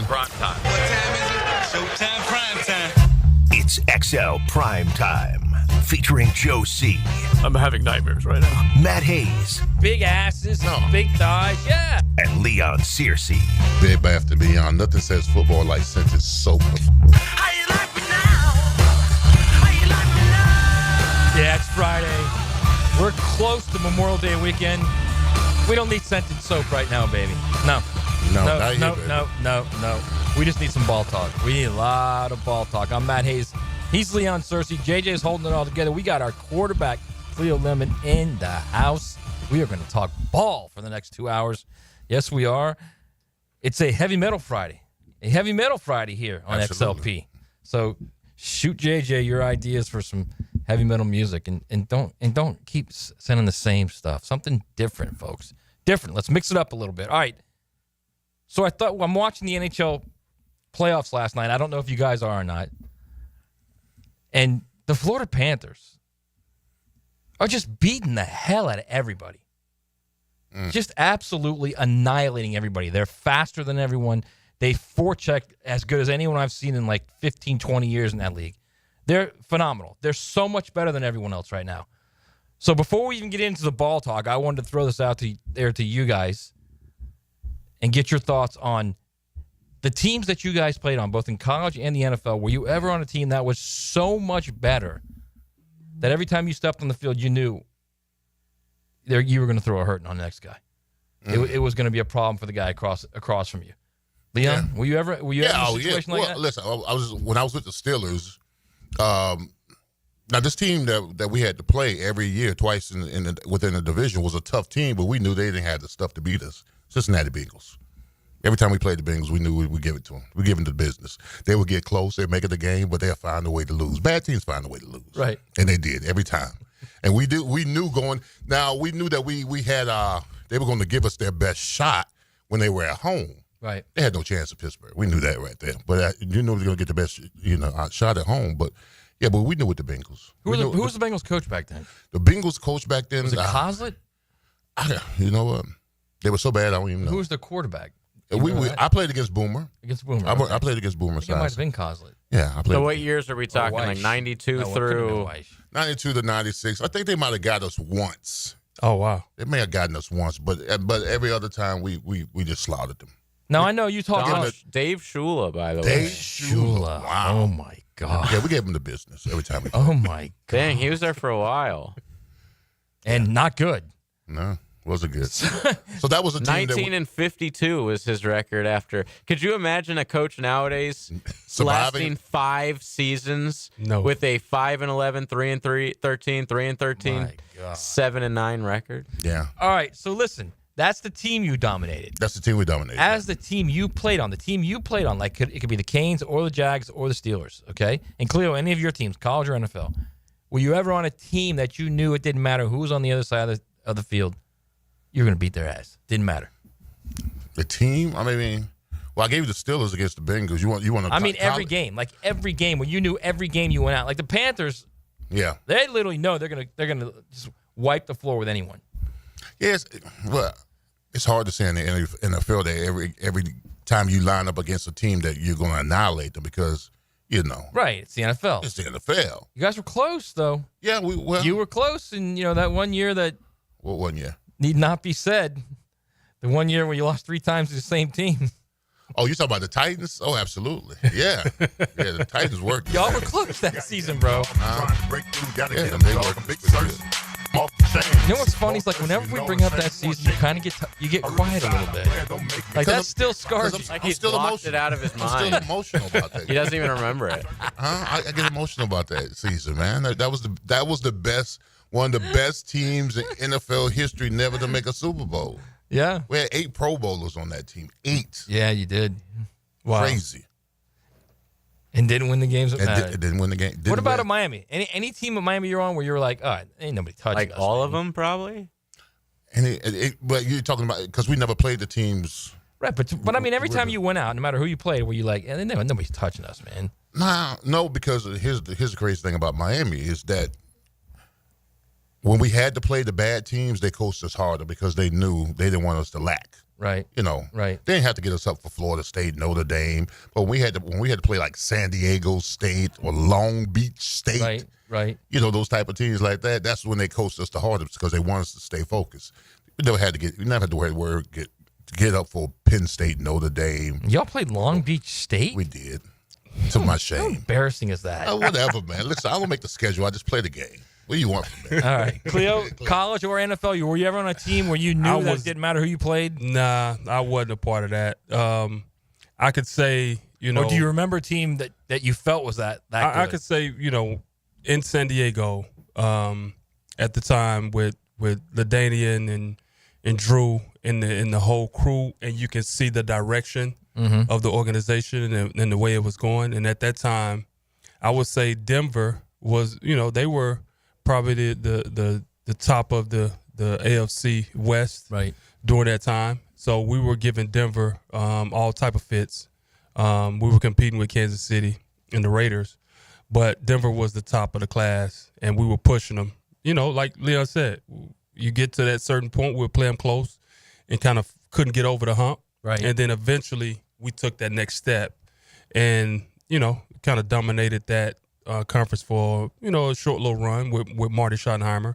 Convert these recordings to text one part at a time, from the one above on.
Primetime. Primetime. What time is it? Showtime, primetime. It's XL Primetime, featuring Joe C. I'm having nightmares right now. Matt Hayes. Big asses, big thighs, yeah. And Leon Searcy. Big Bath to be on. Nothing says football like scented soap. How you like me now? How you like me now? Yeah, it's Friday. We're close to Memorial Day weekend. We don't need scented soap right now, baby. No. No. We just need some ball talk. We need a lot of ball talk. I'm Matt Hayes. He's Leon Searcy. JJ's holding it all together. We got our quarterback, Cleo Lemon, in the house. We are going to talk ball for the next 2 hours. Yes, we are. It's a heavy metal Friday. A heavy metal Friday here on Absolutely. XLP. So shoot JJ your ideas for some heavy metal music, and don't keep sending the same stuff. Something different, folks. Different. Let's mix it up a little bit. All right. So I'm watching the NHL playoffs last night. I don't know if you guys are or not. And the Florida Panthers are just beating the hell out of everybody. Just absolutely annihilating everybody. They're faster than everyone. They forecheck as good as anyone I've seen in like 15, 20 years in that league. They're phenomenal. They're so much better than everyone else right now. So before we even get into the ball talk, I wanted to throw this out to you guys and get your thoughts on the teams that you guys played on, both in college and the NFL. Were you ever on a team that was so much better that every time you stepped on the field, you knew you were going to throw a hurting on the next guy? It was going to be a problem for the guy across from you. Leon, were you ever in a situation like that? Listen, when I was with the Steelers. Now this team that we had to play every year, twice within the division, was a tough team, but we knew they didn't have the stuff to beat us. Cincinnati Bengals. Every time we played the Bengals, we knew we would give it to them. We give them the business. They would get close, they'd make it the game, but they'll find a way to lose. Bad teams find a way to lose, right? And they did every time. And we knew going. Now we knew that we had they were going to give us their best shot when they were at home. Right. They had no chance at Pittsburgh. We knew that right there. But you knew we were going to get the best, shot at home. But we knew with the Bengals. Who was the Bengals coach back then? The Bengals coach back then. Was it Coslett? You know what? They were so bad, I don't even know. Who was the quarterback? I played against Boomer. I played against Boomer. It might have been Coslett. Yeah, I played. So what years are we talking? Like 92 through 92 to 96. I think they might have got us once. Oh wow. They may have gotten us once, but every other time we just slaughtered them. Now I know you talk about Dave Shula, by the way. Dave Shula. Wow. Oh my God. Yeah, we gave him the business every time. Oh my God. Dang, he was there for a while. And not good. No. Wasn't good. So that was a team 19-52 was his record after. Could you imagine a coach nowadays lasting 5 seasons with a 5-11, 3-13, 3-13, 7-9 record? Yeah. All right. So listen, that's the team you dominated. That's the team we dominated. As the team you played on, like it could be the Canes or the Jags or the Steelers. Okay. And Cleo, any of your teams, college or NFL, were you ever on a team that you knew it didn't matter who was on the other side of the field? You're going to beat their ass. Didn't matter. The team? I gave you the Steelers against the Bengals. You want to every game. Like every game when you knew every game you went out. Like the Panthers. Yeah. They literally know they're going to just wipe the floor with anyone. Yes. Well, it's hard to say in the NFL that every time you line up against a team that you're going to annihilate them because, Right. It's the NFL. It's the NFL. You guys were close, though. Yeah. You were close in, that 1 year that. What 1 year? Need not be said. The 1 year where you lost 3 times to the same team. Oh, you talking about the Titans? Oh, absolutely. Yeah. Yeah, the Titans worked. Y'all were close that season, bro. They worked. You know what's funny is like whenever we bring up that season, you kind of get quiet a little bit. Like that still scars you. Like he's blocked it out of his mind. I'm still emotional about that. He doesn't even remember it. I get emotional about that season, man. That was the best. One of the best teams in NFL history never to make a Super Bowl. Yeah. We had 8 Pro Bowlers on that team. 8. Yeah, you did. Wow. Crazy. And didn't win the games. Didn't win the game. What about at Miami? Any team at Miami you're on where you were like, ain't nobody touching us. Like all of them, probably? But you're talking about, because we never played the teams. Right, but every time you went out, no matter who you played, were you like, nobody's touching us, man? No, because here's the crazy thing about Miami is that when we had to play the bad teams, they coached us harder because they knew they didn't want us to lack. Right. You know, Right. They didn't have to get us up for Florida State, Notre Dame, but when we had to play like San Diego State or Long Beach State, Right. You know, those type of teams like that. That's when they coached us the hardest because they want us to stay focused. We never had to get up for Penn State, Notre Dame. Y'all played Long Beach State? We did. To my How shame. embarrassing is that? Whatever, man. Listen, I don't make the schedule. I just play the game. What do you want from me? All right. Cleo, college or NFL, were you ever on a team where you knew that it didn't matter who you played? Nah, I wasn't a part of that. I could say, Or do you remember a team that you felt was that good? I could say, in San Diego at the time with LaDainian and Drew and the whole crew, and you can see the direction of the organization and the way it was going. And at that time, I would say Denver was, they were probably the top of the AFC West during that time. So we were giving Denver all type of fits. We were competing with Kansas City and the Raiders, but Denver was the top of the class, and we were pushing them. Like Leon said, you get to that certain point, we'll play them close and kind of couldn't get over the hump. Right. And then eventually we took that next step and, kind of dominated that conference for, a short little run with Marty Schottenheimer.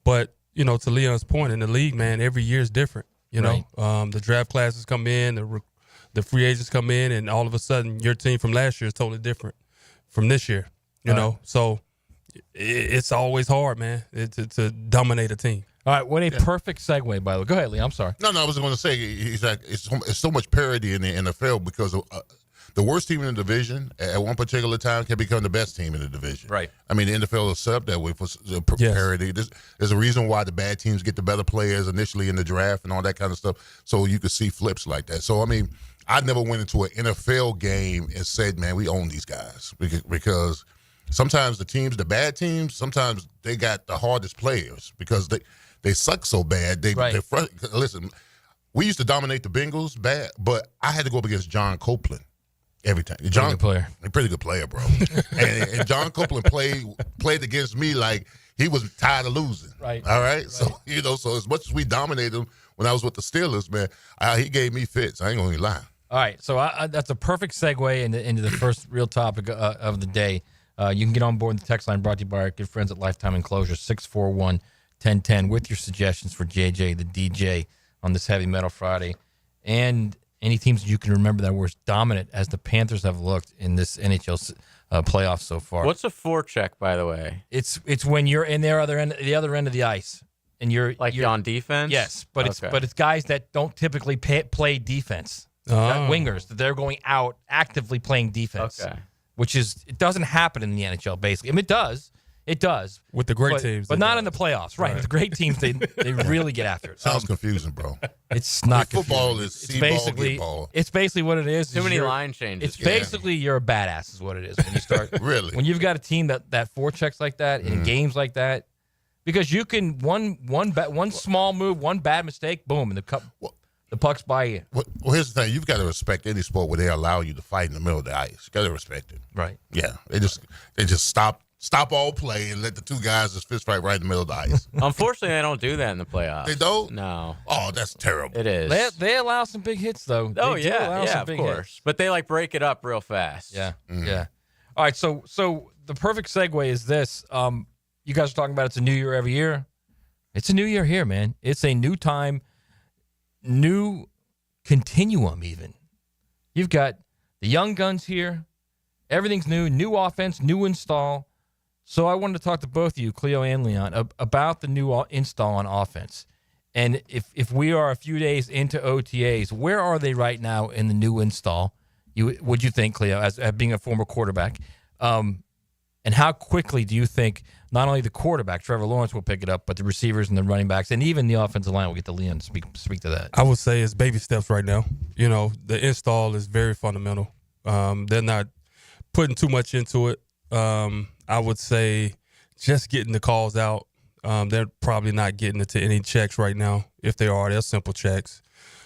But, to Leon's point, in the league, man, every year is different. The draft classes come in, the free agents come in, and all of a sudden your team from last year is totally different from this year, you know. So it's always hard, man, to dominate a team. All right, what a perfect segue, by the way. Go ahead, Lee. I'm sorry. No, I was going to say it's so much parity in the NFL because the worst team in the division at one particular time can become the best team in the division. Right. I mean, the NFL is set up that way for parity. There's a reason why the bad teams get the better players initially in the draft and all that kind of stuff, so you could see flips like that. So, I mean, I never went into an NFL game and said, man, we own these guys because sometimes the bad teams, sometimes they got the hardest players because they suck so bad. Listen, we used to dominate the Bengals bad, but I had to go up against John Copeland every time. Pretty good player, bro. and John Copeland played against me like he was tired of losing. Right. All right. So so as much as we dominated him when I was with the Steelers, man, he gave me fits. I ain't gonna lie. All right, so that's a perfect segue into the first real topic of the day. You can get on board the text line brought to you by our good friends at Lifetime Enclosure, 641-1010, with your suggestions for JJ, the DJ, on this Heavy Metal Friday. And any teams that you can remember that were as dominant as the Panthers have looked in this NHL playoffs so far. What's a forecheck, by the way? It's when you're in the other end of the ice. And you're on defense? Yes, but it's guys that don't typically play defense. Not wingers, that they're going out actively playing defense. Okay. It doesn't happen in the NHL, basically. I mean, it does. With the great teams. But not in the playoffs, right? With the great teams, they really get after it. Sounds confusing, bro. It's not football is ball. It's basically what it is. Too many line changes. It's basically you're a badass is what it is when you start. Really? When you've got a team that forechecks like that in games like that, because you can one small move, one bad mistake, boom, and the puck's by you. Well, here's the thing. You've got to respect any sport where they allow you to fight in the middle of the ice. You got to respect it. Right. Yeah. They just stop all play and let the two guys just fist fight right in the middle of the ice. Unfortunately, they don't do that in the playoffs. They don't? No. Oh, that's terrible. It is. They allow some big hits, though. Oh, yeah, of course. Hits. But they break it up real fast. Yeah, yeah. All right, so the perfect segue is this. You guys are talking about it's a new year every year. It's a new year here, man. It's a new time, new continuum even. You've got the young guns here. Everything's new offense, new install. So I wanted to talk to both of you, Cleo and Leon, about the new install on offense. And if we are a few days into OTAs, where are they right now in the new install? Would you think, Cleo, as being a former quarterback? And how quickly do you think not only the quarterback, Trevor Lawrence, will pick it up, but the receivers and the running backs and even the offensive line will get to Leon to speak to that? I would say it's baby steps right now. The install is very fundamental. They're not putting too much into it. I would say just getting the calls out. They're probably not getting into any checks right now. If they are, they're simple checks.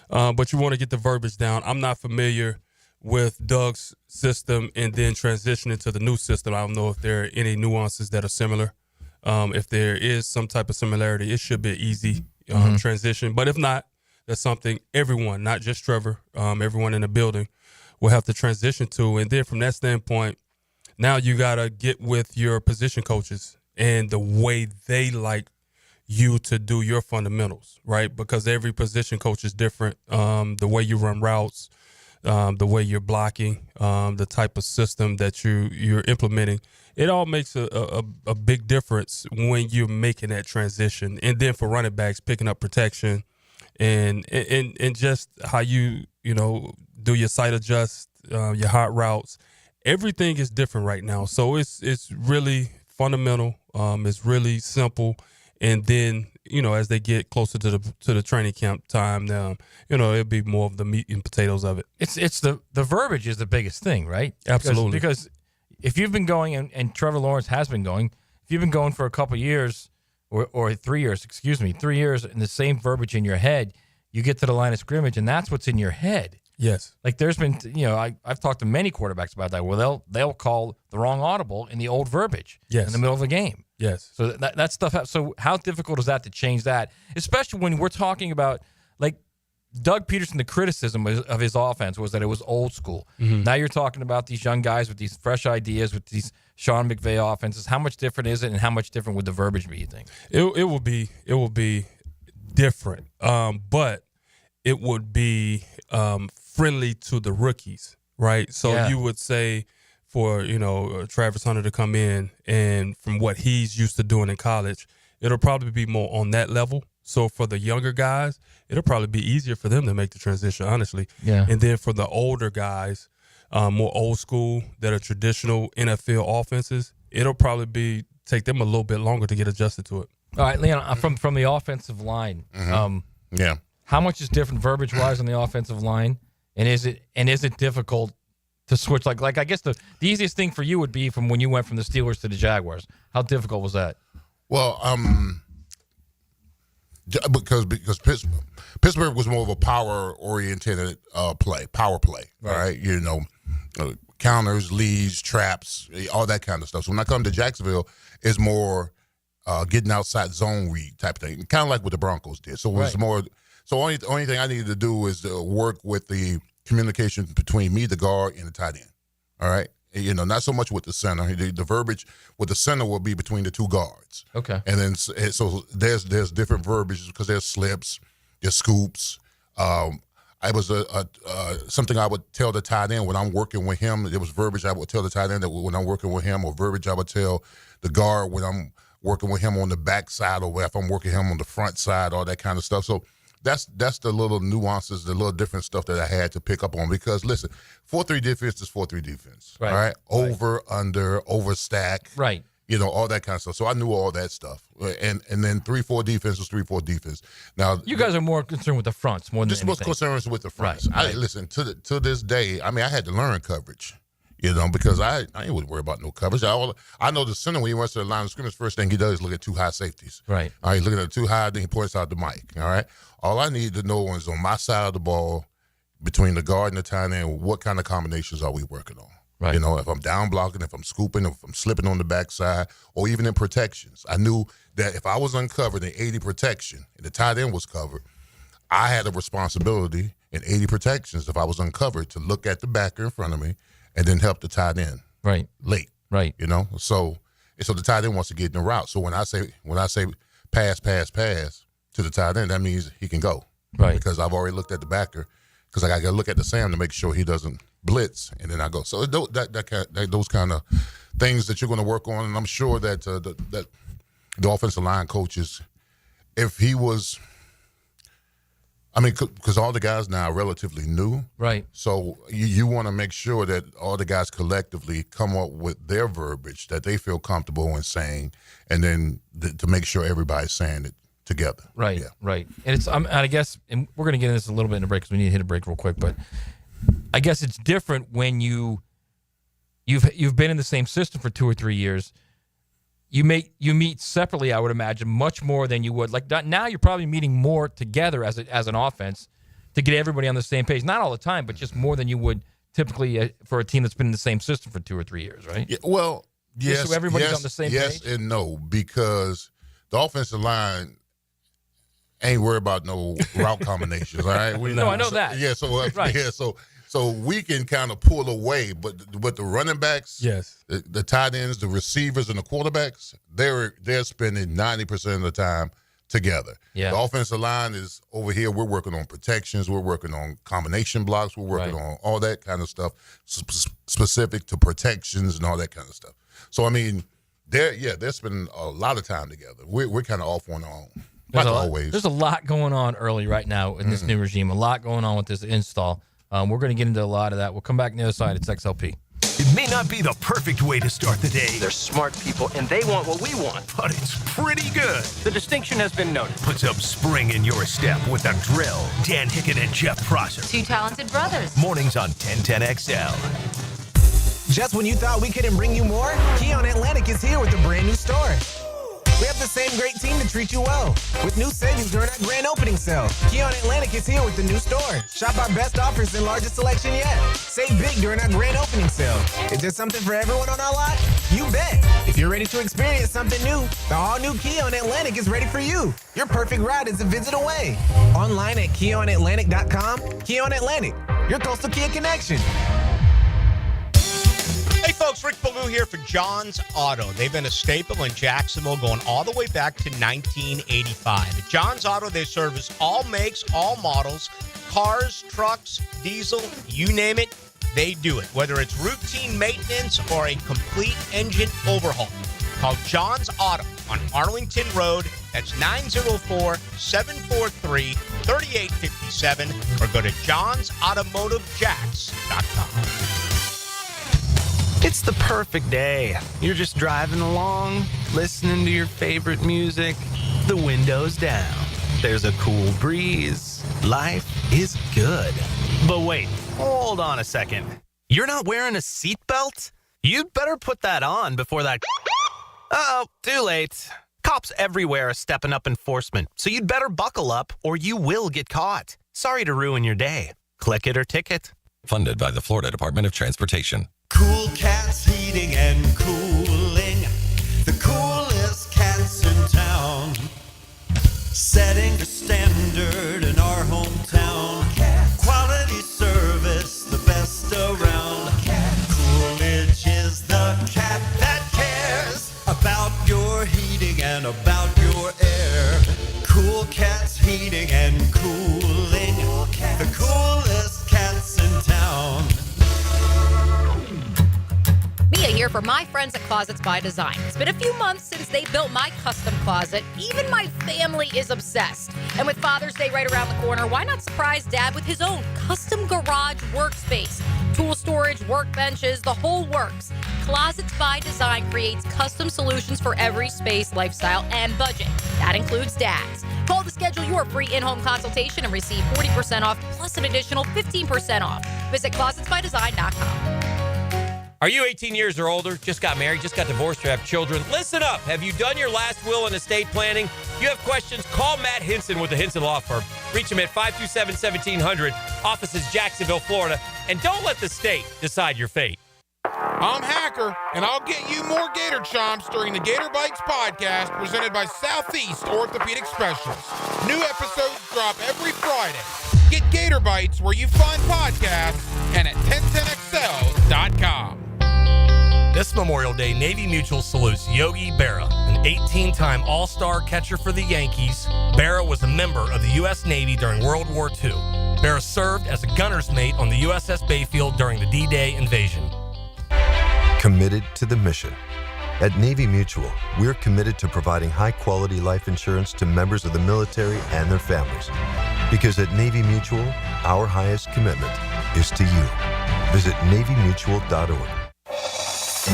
But you want to get the verbiage down. I'm not familiar with Doug's system and then transitioning to the new system. I don't know if there are any nuances that are similar. If there is some type of similarity, it should be an easy transition. But if not, That's something everyone, not just Trevor, everyone in the building will have to transition to. And then from that standpoint, now you got to get with your position coaches and the way they like you to do your fundamentals, right? Because every position coach is different. The way you run routes, the way you're blocking, the type of system that you're implementing, it all makes a big difference when you're making that transition. And then for running backs, picking up protection and just how you do your sight adjust, your hot routes. Everything is different right now. So it's really fundamental. It's really simple. And then, as they get closer to the training camp time, it'll be more of the meat and potatoes of it. It's the verbiage is the biggest thing, right? Absolutely. Because if you've been going, and Trevor Lawrence has been going, if you've been going for a couple years or 3 years, 3 years, and the same verbiage in your head, you get to the line of scrimmage, and that's what's in your head. Yes. Like there's been, I've talked to many quarterbacks about that, where they'll call the wrong audible in the old verbiage in the middle of the game. Yes. So that stuff. So how difficult is that to change that, especially when we're talking about like Doug Peterson? The criticism of his offense was that it was old school. Mm-hmm. Now you're talking about these young guys with these fresh ideas, with these Sean McVay offenses. How much different is it, and how much different would the verbiage be, you think? It will be different, but it would be friendly to the rookies, right? So you would say for Travis Hunter to come in, and from what he's used to doing in college, it'll probably be more on that level. So for the younger guys, it'll probably be easier for them to make the transition, honestly. Yeah. And then for the older guys, more old school, that are traditional NFL offenses, it'll probably take them a little bit longer to get adjusted to it. All right, Leon, from the offensive line, how much is different verbiage wise on the offensive line, and is it difficult to switch? Like I guess the easiest thing for you would be from when you went from the Steelers to the Jaguars. How difficult was that? Well, because Pittsburgh was more of a power oriented power play, right? Counters, leads, traps, all that kind of stuff. So when I come to Jacksonville, it's more getting outside zone read type of thing, kind of like what the Broncos did. So it was more. So only thing I needed to do is to work with the communication between me, the guard, and the tight end. All right, not so much with the center. The verbiage with the center will be between the two guards. Okay, and then so there's different verbiage because there's slips, there's scoops. I was something I would tell the tight end when I'm working with him. There was verbiage I would tell the tight end that when I'm working with him, or verbiage I would tell the guard when I'm working with him on the back side, or if I'm working him on the front side, all that kind of stuff. So that's the little nuances, the little different stuff that I had to pick up on. Because listen, 4-3 defense is 4-3 defense, right? All right? Over, under, overstack, right? All that kind of stuff. So I knew all that stuff. And then 3-4 defense was 3-4 defense. Now you guys are more concerned with the fronts more than anything. Just more concerned with the fronts. Right. Listen, to this day, I had to learn coverage. Because I ain't really worried about no coverage. I know the center, when he went to the line of scrimmage, first thing he does is look at two high safeties. Right. All right, he's looking at two high, then he points out the mic. All right. All I need to know is on my side of the ball, between the guard and the tight end, what kind of combinations are we working on? Right. If I'm down blocking, if I'm scooping, if I'm slipping on the backside, or even in protections. I knew that if I was uncovered in 80 protection and the tight end was covered, I had a responsibility in 80 protections, if I was uncovered, to look at the backer in front of me and then help the tight end late. Right. So the tight end wants to get in the route. So when I say pass to the tight end, that means he can go. Right. Because I've already looked at the backer, because I got to look at the Sam to make sure he doesn't blitz, and then I go. So those kind of things that you're going to work on, and I'm sure that that the offensive line coaches, if he was, because all the guys now are relatively new. Right. So you want to make sure that all the guys collectively come up with their verbiage that they feel comfortable in saying, and then to make sure everybody's saying it together. Right. Yeah. Right. And it's I guess, and we're going to get into this a little bit in a break because we need to hit a break real quick, but I guess it's different when you've been in the same system for 2 or 3 years. You meet separately, I would imagine, much more than you would. Like now, you're probably meeting more together as an offense to get everybody on the same page. Not all the time, but just more than you would typically for a team that's been in the same system for 2 or 3 years, right? Yeah, well, yes. So everybody's on the same page? Yes and no, because the offensive line, ain't worried about no route combinations. All right, I know that. Yeah, so Right. yeah, so we can kind of pull away, but the running backs, Yes. the tight ends, the receivers, and the quarterbacks, they're spending 90% of the time together. Yeah. The offensive line is over here. We're working on protections. We're working on combination blocks. We're working on all that kind of stuff specific to protections and all that kind of stuff. So, I mean, they're spending a lot of time together. We're kind of off on our own. Like always. There's a lot going on early right now in this new regime. A lot going on with this install. We're going to get into a lot of that. We'll come back on the other side. It's XLP. It may not be the perfect way to start the day, They're smart people, and they want what we want. but it's pretty good. The distinction has been noted. Put some spring in your step with The Drill. Dan Hicken and Jeff Prosser. Two talented brothers. Mornings on 1010XL. Just when you thought we couldn't bring you more, Keon Atlantic is here with a brand new store. We have the same great team to treat you well. With new savings during our grand opening sale. Keon Atlantic is here with the new store. Shop our best offers and largest selection yet. Save big during our grand opening sale. Is there something for everyone on our lot? You bet. If you're ready to experience something new, the all-new Keon Atlantic is ready for you. Your perfect ride is a visit away. Online at KeonAtlantic.com. Keon Atlantic, your coastal Kia connection. Hey folks, Rick Ballou here for John's Auto. They've been a staple in Jacksonville going all the way back to 1985. At John's Auto, they service all makes, all models, cars, trucks, diesel, you name it, they do it. Whether it's routine maintenance or a complete engine overhaul. Call John's Auto on Arlington Road. That's 904-743-3857 or go to johnsautomotivejacks.com. It's the perfect day. You're just driving along, listening to your favorite music, the windows down. There's a cool breeze. Life is good. But wait, hold on a second. You're not wearing a seatbelt? You'd better put that on before that... Uh-oh, too late. Cops everywhere are stepping up enforcement, so you'd better buckle up or you will get caught. Sorry to ruin your day. Click it or ticket. Funded by the Florida Department of Transportation. Cool Cats Heating and Cooling, the coolest cats in town, setting the standard in our hometown. Quality service, the best around. Coolidge is the cat that cares about your heating and about your air. Cool Cats Heating and Cooling, the coolest cats in town. Mia here for my friends at Closets by Design. It's been a few months since they built my custom closet. Even my family is obsessed. And with Father's Day right around the corner, why not surprise Dad with his own custom garage workspace? Tool storage, workbenches, the whole works. Closets by Design creates custom solutions for every space, lifestyle, and budget. That includes Dad's. Call to schedule your free in-home consultation and receive 40% off plus an additional 15% off. Visit closetsbydesign.com. Are you 18 years or older, just got married, just got divorced, or have children? Listen up. Have you done your last will and estate planning? If you have questions, call Matt Hinson with the Hinson Law Firm. Reach him at 527-1700. Office is Jacksonville, Florida. And don't let the state decide your fate. I'm Hacker, and I'll get you more Gator Chomps during the Gator Bites podcast presented by Southeast Orthopedic Specialists. New episodes drop every Friday. Get Gator Bites where you find podcasts and at 1010XL.com. This Memorial Day, Navy Mutual salutes Yogi Berra, an 18-time All-Star catcher for the Yankees. Berra was a member of the U.S. Navy during World War II. Berra served as a gunner's mate on the USS Bayfield during the D-Day invasion. Committed to the mission. At Navy Mutual, we're committed to providing high-quality life insurance to members of the military and their families. Because at Navy Mutual, our highest commitment is to you. Visit NavyMutual.org.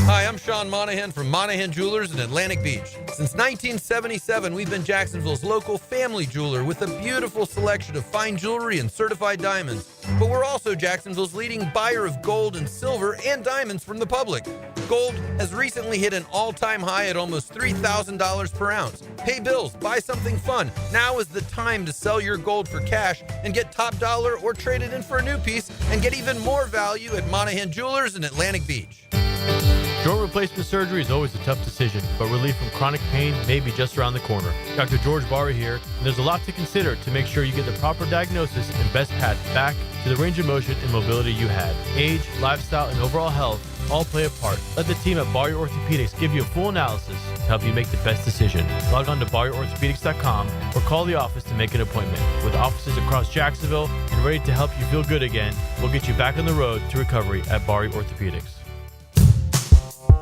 Hi, I'm Sean Monahan from Monahan Jewelers in Atlantic Beach. Since 1977, we've been Jacksonville's local family jeweler with a beautiful selection of fine jewelry and certified diamonds. But we're also Jacksonville's leading buyer of gold and silver and diamonds from the public. Gold has recently hit an all-time high at almost $3,000 per ounce. Pay bills, buy something fun. Now is the time to sell your gold for cash and get top dollar or trade it in for a new piece and get even more value at Monahan Jewelers in Atlantic Beach. Joint replacement surgery is always a tough decision, but relief from chronic pain may be just around the corner. Dr. George Barry here, and there's a lot to consider to make sure you get the proper diagnosis and best path back to the range of motion and mobility you had. Age, lifestyle, and overall health all play a part. Let the team at Barry Orthopedics give you a full analysis to help you make the best decision. Log on to BarryOrthopedics.com or call the office to make an appointment. With offices across Jacksonville and ready to help you feel good again, we'll get you back on the road to recovery at Barry Orthopedics.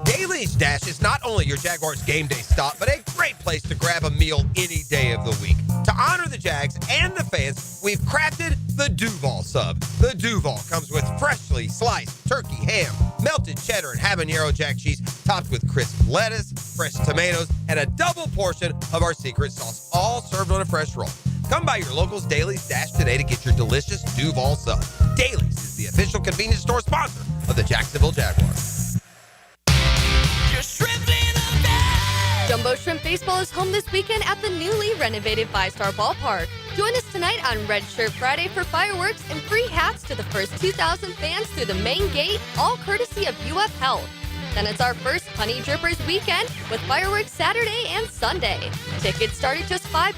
Daly's Dash is not only your Jaguars game day stop, but a great place to grab a meal any day of the week. To honor the Jags and the fans, we've crafted the Duval sub. The Duval comes with freshly sliced turkey, ham, melted cheddar, and habanero jack cheese, topped with crisp lettuce, fresh tomatoes, and a double portion of our secret sauce, all served on a fresh roll. Come by your local's Daly's Dash today to get your delicious Duval sub. Daly's is the official convenience store sponsor of the Jacksonville Jaguars. Jumbo Shrimp Baseball is home this weekend at the newly renovated 5-Star Ballpark. Join us tonight on Red Shirt Friday for fireworks and free hats to the first 2,000 fans through the main gate, all courtesy of UF Health. Then it's our first Honey Drippers weekend with fireworks Saturday and Sunday. Tickets start at just $5.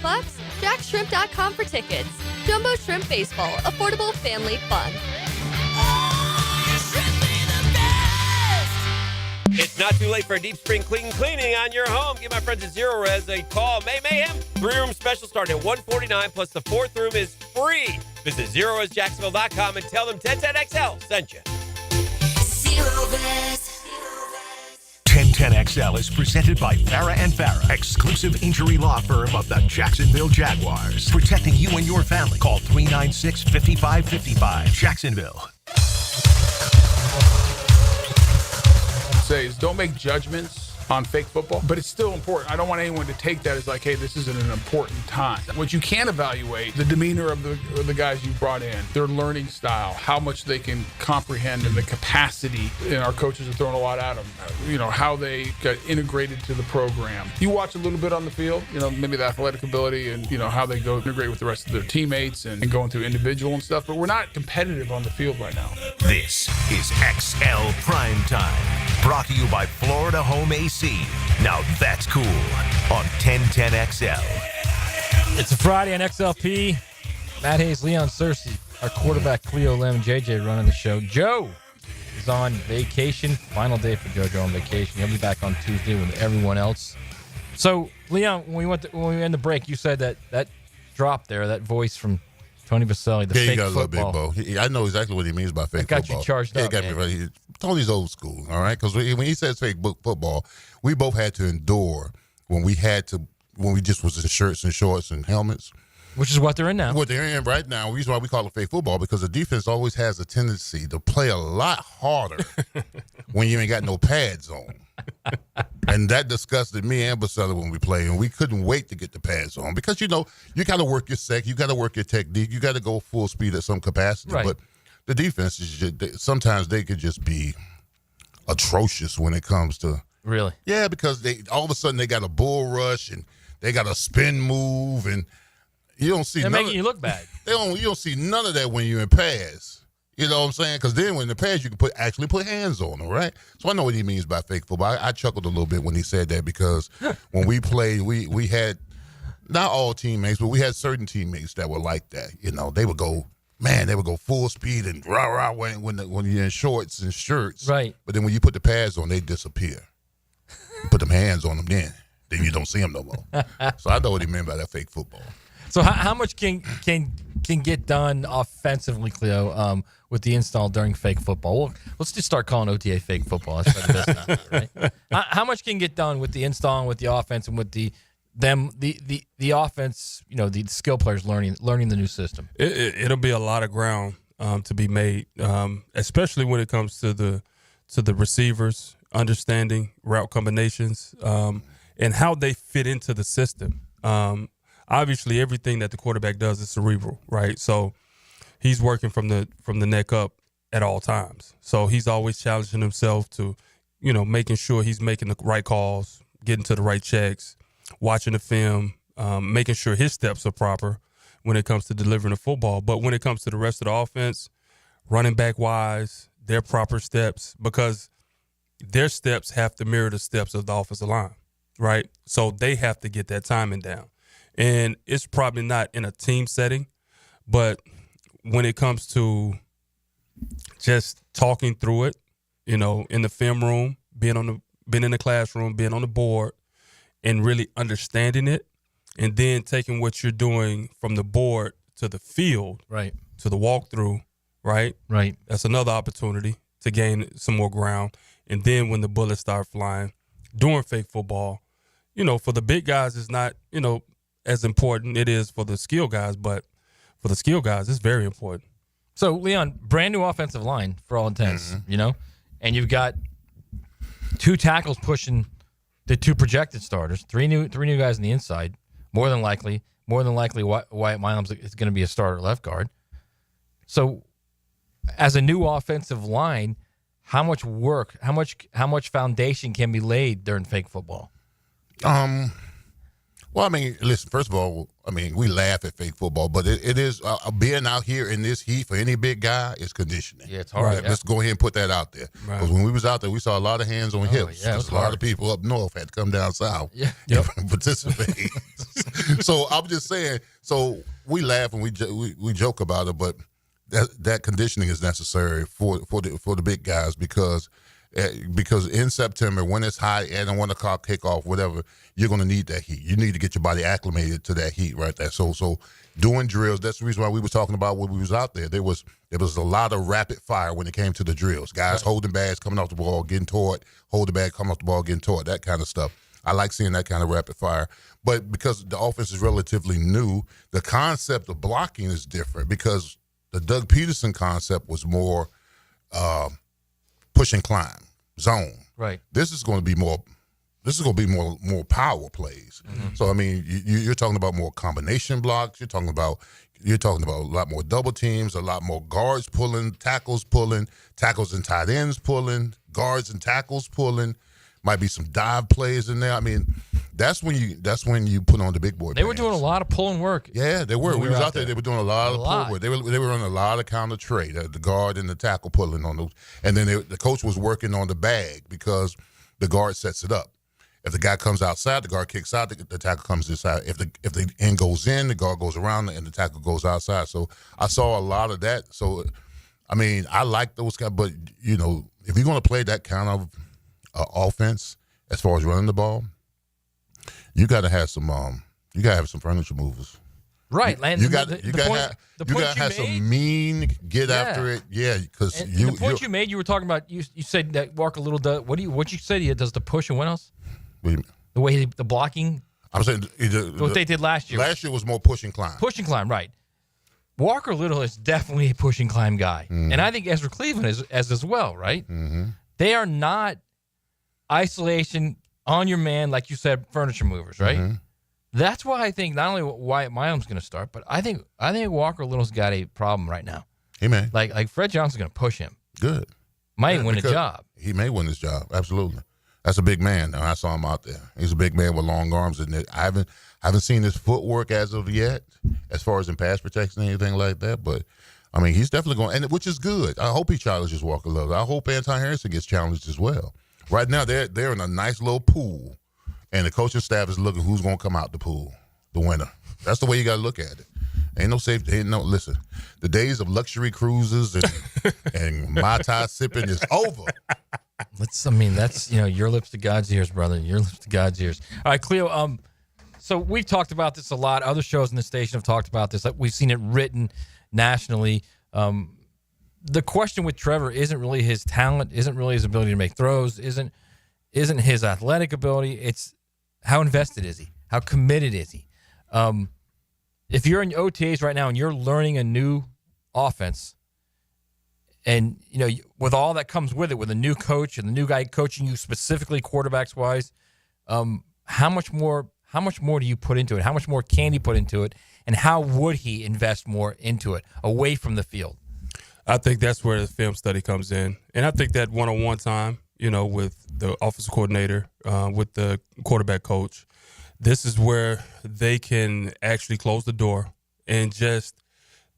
JackShrimp.com for tickets. Jumbo Shrimp Baseball, affordable family fun. It's not too late for a deep spring cleaning on your home. Give my friends at Zero Res a call. May Mayhem. 3-room special starting at $149, plus the 4th room is free. Visit ZeroResJacksonville.com and tell them 1010XL sent you. Zero Res. 1010XL is presented by Farah and Farah, exclusive injury law firm of the Jacksonville Jaguars. Protecting you and your family. Call 396-5555. Jacksonville. Say is don't make judgments on fake football, but it's still important. I don't want anyone to take that as like, hey, this isn't an important time. What you can evaluate, the demeanor of the guys you brought in, their learning style, how much they can comprehend, and the capacity. And our coaches are throwing a lot at them. How they got integrated to the program. You watch a little bit on the field, maybe the athletic ability and, how they go integrate with the rest of their teammates and going through individual and stuff, but we're not competitive on the field right now. This is XL Primetime. Brought to you by Florida Home AC. Now that's cool on 1010XL. It's a Friday on XLP. Matt Hayes, Leon Searcy, our quarterback Cleo Lim, JJ running the show. Joe is on vacation. Final day for JoJo on vacation. He'll be back on Tuesday with everyone else. So, Leon, when we end the break, you said that drop there, that voice from Tony Baselli, the fake football. Big Bo. I know exactly what he means by fake got football. You charged up. Got me ready. Tony's old school, all right? Because when he says fake football, we both had to endure when we just was in shirts and shorts and helmets. Which is what they're in now. What they're in right now. The reason why we call it fake football, because the defense always has a tendency to play a lot harder when you ain't got no pads on. And that disgusted me and Baselli when we played, and we couldn't wait to get the pads on because, you got to work your sec, you got to work your technique, you got to go full speed at some capacity. Right. But the defense is sometimes they could just be atrocious when it comes to. Really? Yeah, because they all of a sudden they got a bull rush and they got a spin move, and you don't see. They're making you look bad. You don't see none of that when you're in pads. You know what I'm saying? Because then when in the pads, you can actually put hands on them, right? So I know what he means by fake football. I chuckled a little bit when he said that because when we played, we had not all teammates, but we had certain teammates that were like that. They would go full speed and rah when you're in shorts and shirts. Right. But then when you put the pads on, they disappear. You put them hands on them, then you don't see them no more. So I know what he meant by that fake football. So how much can get done offensively, Cleo, with the install during fake football? Well, let's just start calling OTA fake football. That's what it is now, right? How much can get done with the install and with the offense and with the offense? The skill players learning the new system. It'll be a lot of ground to be made, especially when it comes to the receivers understanding route combinations and how they fit into the system. Obviously, everything that the quarterback does is cerebral, right? So he's working from the neck up at all times. So he's always challenging himself to, making sure he's making the right calls, getting to the right checks, watching the film, making sure his steps are proper when it comes to delivering the football. But when it comes to the rest of the offense, running back wise, their proper steps, because their steps have to mirror the steps of the offensive line, right? So they have to get that timing down. And it's probably not in a team setting, but when it comes to just talking through it, in the film room, being in the classroom, being on the board, and really understanding it, and then taking what you're doing from the board to the field, right, to the walkthrough, right? Right. That's another opportunity to gain some more ground. And then when the bullets start flying, doing fake football, for the big guys, it's not, as important. It is for the skill guys, but for the skill guys, it's very important. So, Leon, brand new offensive line for all intents, and you've got 2 tackles pushing the 2 projected starters, three new guys on the inside. More than likely, Wyatt Milum's is going to be a starter at left guard. So, as a new offensive line, how much work, how much foundation can be laid during fake football? Well, I mean, listen, first of all, I mean, we laugh at fake football, but it is being out here in this heat for any big guy is conditioning. Yeah, it's hard. Right? Yeah. Let's go ahead and put that out there. Because when we was out there, we saw a lot of hands on hips. Yeah, a lot of people up north had to come down south to participate. So I'm just saying, so we laugh and we joke about it, but that conditioning is necessary for the big guys because in September, when it's hot and a 1 o'clock kickoff, whatever, you're going to need that heat. You need to get your body acclimated to that heat right there. So doing drills, that's the reason why we were talking about when we was out there. There was a lot of rapid fire when it came to the drills. Guys holding bags, coming off the ball, getting towed, hold the bag, coming off the ball, getting towed, that kind of stuff. I like seeing that kind of rapid fire. But because the offense is relatively new, the concept of blocking is different because the Doug Peterson concept was more push and climb, zone. Right. This is going to be more more power plays. Mm-hmm. So I mean, you're talking about more combination blocks. You're talking about a lot more double teams, a lot more guards pulling, tackles and tight ends pulling, guards and tackles pulling. Might be some dive plays in there. I mean, that's when you put on the big boy. They were doing a lot of pulling work. Yeah, they were. We was out there. They were doing a lot of pull work. They were running a lot of counter trade. The guard and the tackle pulling on those, and then the coach was working on the bag because the guard sets it up. If the guy comes outside, the guard kicks out. The tackle comes inside. If the end goes in, the guard goes around, and the tackle goes outside. So I saw a lot of that. So, I mean, I like those guys, but if you're going to play that kind of offense as far as running the ball, you got to have some furniture movers. Right, you got to have some mean get after it. Yeah, because the point you made, you were talking about. You said that Walker Little does. What you said he does the push and what else? The way the blocking. I'm saying what they did last year. Last year was more push and climb. Push and climb, right? Walker Little is definitely a push and climb guy, and I think Ezra Cleveland is as well, right? Mm-hmm. They are not isolation on your man, like you said, furniture movers, right? Mm-hmm. That's why I think not only Wyatt Milum's going to start, but I think Walker Little's got a problem right now. He may. Like Fred Johnson's going to push him. Good. Might win a job. He may win this job. Absolutely. That's a big man. I saw him out there. He's a big man with long arms, and I haven't seen his footwork as of yet, as far as in pass protection or anything like that. But I mean, he's definitely going, and which is good. I hope he challenges Walker Little. I hope Anton Harrison gets challenged as well. Right now, they're in a nice little pool, and the coaching staff is looking who's going to come out the pool, the winner. That's the way you got to look at it. Ain't no safety. Listen, the days of luxury cruises and Mai Tai sipping is over. That's your lips to God's ears, brother. Your lips to God's ears. All right, Cleo. So we've talked about this a lot. Other shows in the station have talked about this. We've seen it written nationally. The question with Trevor isn't really his talent, isn't really his ability to make throws, isn't his athletic ability. It's how invested is he? How committed is he? If you're in OTAs right now and you're learning a new offense, and with all that comes with it, with a new coach and the new guy coaching you specifically quarterbacks wise, how much more do you put into it? How much more can he put into it? And how would he invest more into it away from the field? I think that's where the film study comes in. And I think that one-on-one time, with the offensive coordinator, with the quarterback coach, this is where they can actually close the door and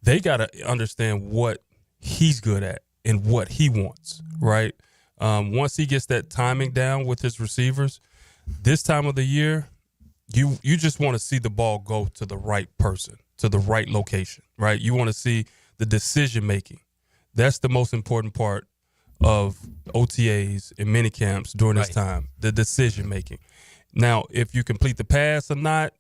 they got to understand what he's good at and what he wants, right? Once he gets that timing down with his receivers, this time of the year, you just want to see the ball go to the right person, to the right location, right? You want to see the decision making. That's the most important part of OTAs and mini camps during this time, the decision making. Now, if you complete the pass or not,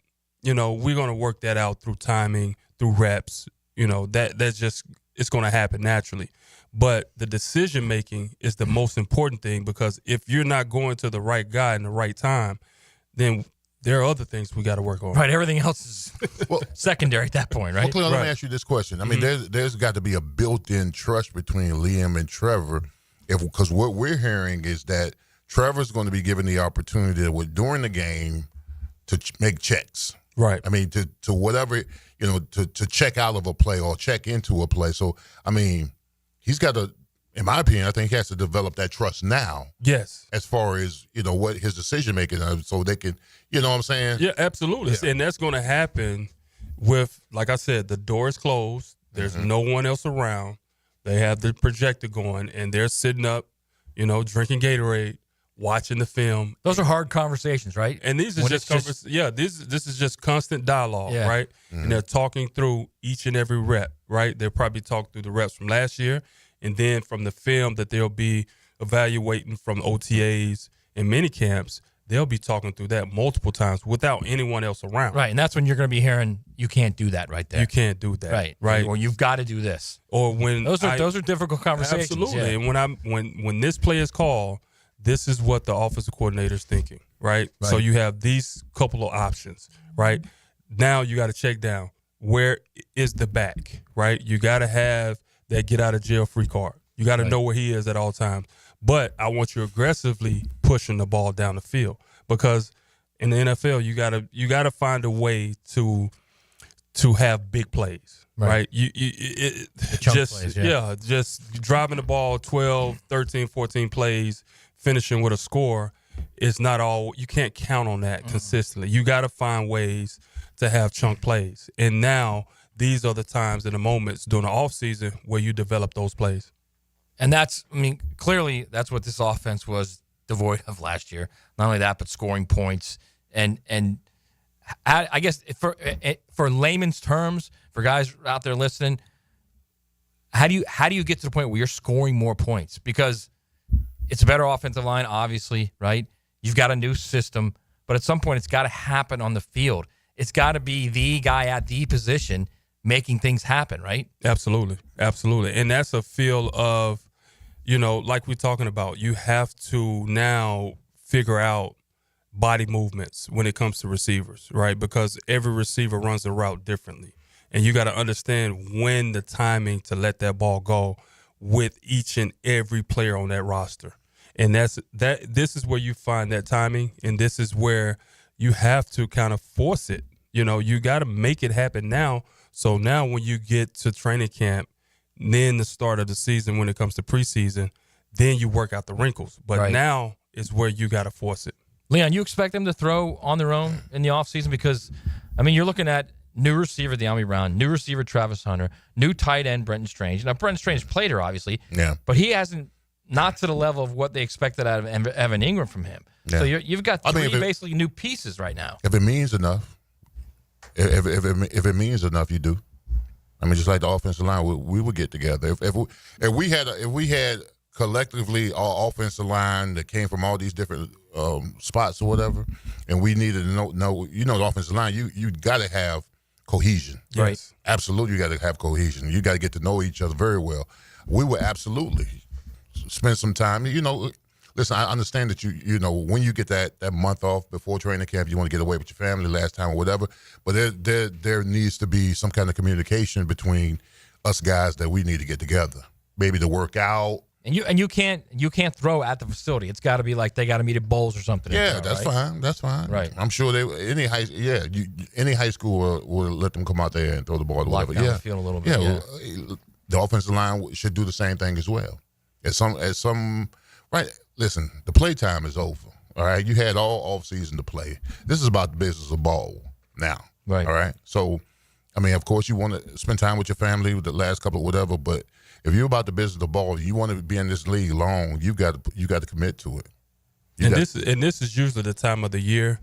we're going to work that out through timing, through reps. That's just, it's going to happen naturally. But the decision making is the most important thing, because if you're not going to the right guy in the right time, then there are other things we got to work on. Right. Everything else is secondary at that point, right? Well, Cleo, let me ask you this question. I mean, there's got to be a built-in trust between Liam and Trevor, because what we're hearing is that Trevor's going to be given the opportunity during the game to make checks. Right. I mean, to whatever, to check out of a play or check into a play. So, I mean, he's got to, in my opinion, I think he has to develop that trust now. Yes. As far as, what his decision making is, so they can, you know what I'm saying? Yeah, absolutely. Yeah. And that's going to happen with, like I said, the door is closed. There's no one else around. They have the projector going, and they're sitting up, drinking Gatorade, watching the film. Those are hard conversations, right? And these are this is just constant dialogue, right? And they're talking through each and every rep, right? They'll probably talk through the reps from last year, and then from the film that they'll be evaluating from OTAs and mini camps, they'll be talking through that multiple times without anyone else around. Right, and that's when you're going to be hearing, you can't do that right there. You can't do that. Right. Or you've got to do this. Or when those are difficult conversations. Absolutely. Yeah. And when this play is called, this is what the offensive coordinator's thinking, right? So you have these couple of options, right? Now you got to check down. Where is the back, right? You got to have that get out of jail free card. You got to know where he is at all times. But I want you aggressively pushing the ball down the field, because in the NFL you gotta find a way to have big plays, right? Just driving the ball 12, 13, 14 plays, finishing with a score is not all. You can't count on that consistently. You got to find ways to have chunk plays. And now these are the times and the moments during the offseason where you develop those plays. And clearly that's what this offense was devoid of last year. Not only that, but scoring points. And I guess for layman's terms, for guys out there listening, how do you get to the point where you're scoring more points? Because it's a better offensive line, obviously, right? You've got a new system, but at some point it's got to happen on the field. It's got to be the guy at the position making things happen, right? Absolutely. And that's a feel of, like we're talking about, you have to now figure out body movements when it comes to receivers, right? Because every receiver runs the route differently. And you got to understand when the timing to let that ball go with each and every player on that roster. And this is where you find that timing, and this is where you have to kind of force it. You got to make it happen now. So now when you get to training camp, then the start of the season when it comes to preseason, then you work out the wrinkles. But now is where you got to force it. Leon, you expect them to throw on their own in the offseason? Because, you're looking at new receiver De'Ami Brown, new receiver Travis Hunter, new tight end Brenton Strange. Now, Brenton Strange played her, obviously. Yeah. But he hasn't, not to the level of what they expected out of Evan Ingram from him. Yeah. So you've got three basically new pieces right now. If it means enough, if it means enough, you do. Just like the offensive line, we would get together. If we had collectively our offensive line that came from all these different spots or whatever, and we needed to know the offensive line, you got to have cohesion. Right. Absolutely, you got to have cohesion. You got to get to know each other very well. We would absolutely spend some time. Listen, I understand that when you get that month off before training camp, you want to get away with your family last time or whatever. But there needs to be some kind of communication between us guys that we need to get together, maybe to work out. And you can't throw at the facility. It's got to be like they got to meet at Bowls or something. Yeah, that's fine. That's fine. Right. I'm sure any high school will let them come out there and throw the ball or whatever. Lock down the field a little bit. Yeah. Well, the offensive line should do the same thing as well. At some right. Listen, the playtime is over. All right, you had all offseason to play. This is about the business of ball now. Right. All right. So, of course, you want to spend time with your family with the last couple of whatever, but if you're about the business of the ball, you want to be in this league long, you got to commit to it. This is usually the time of the year,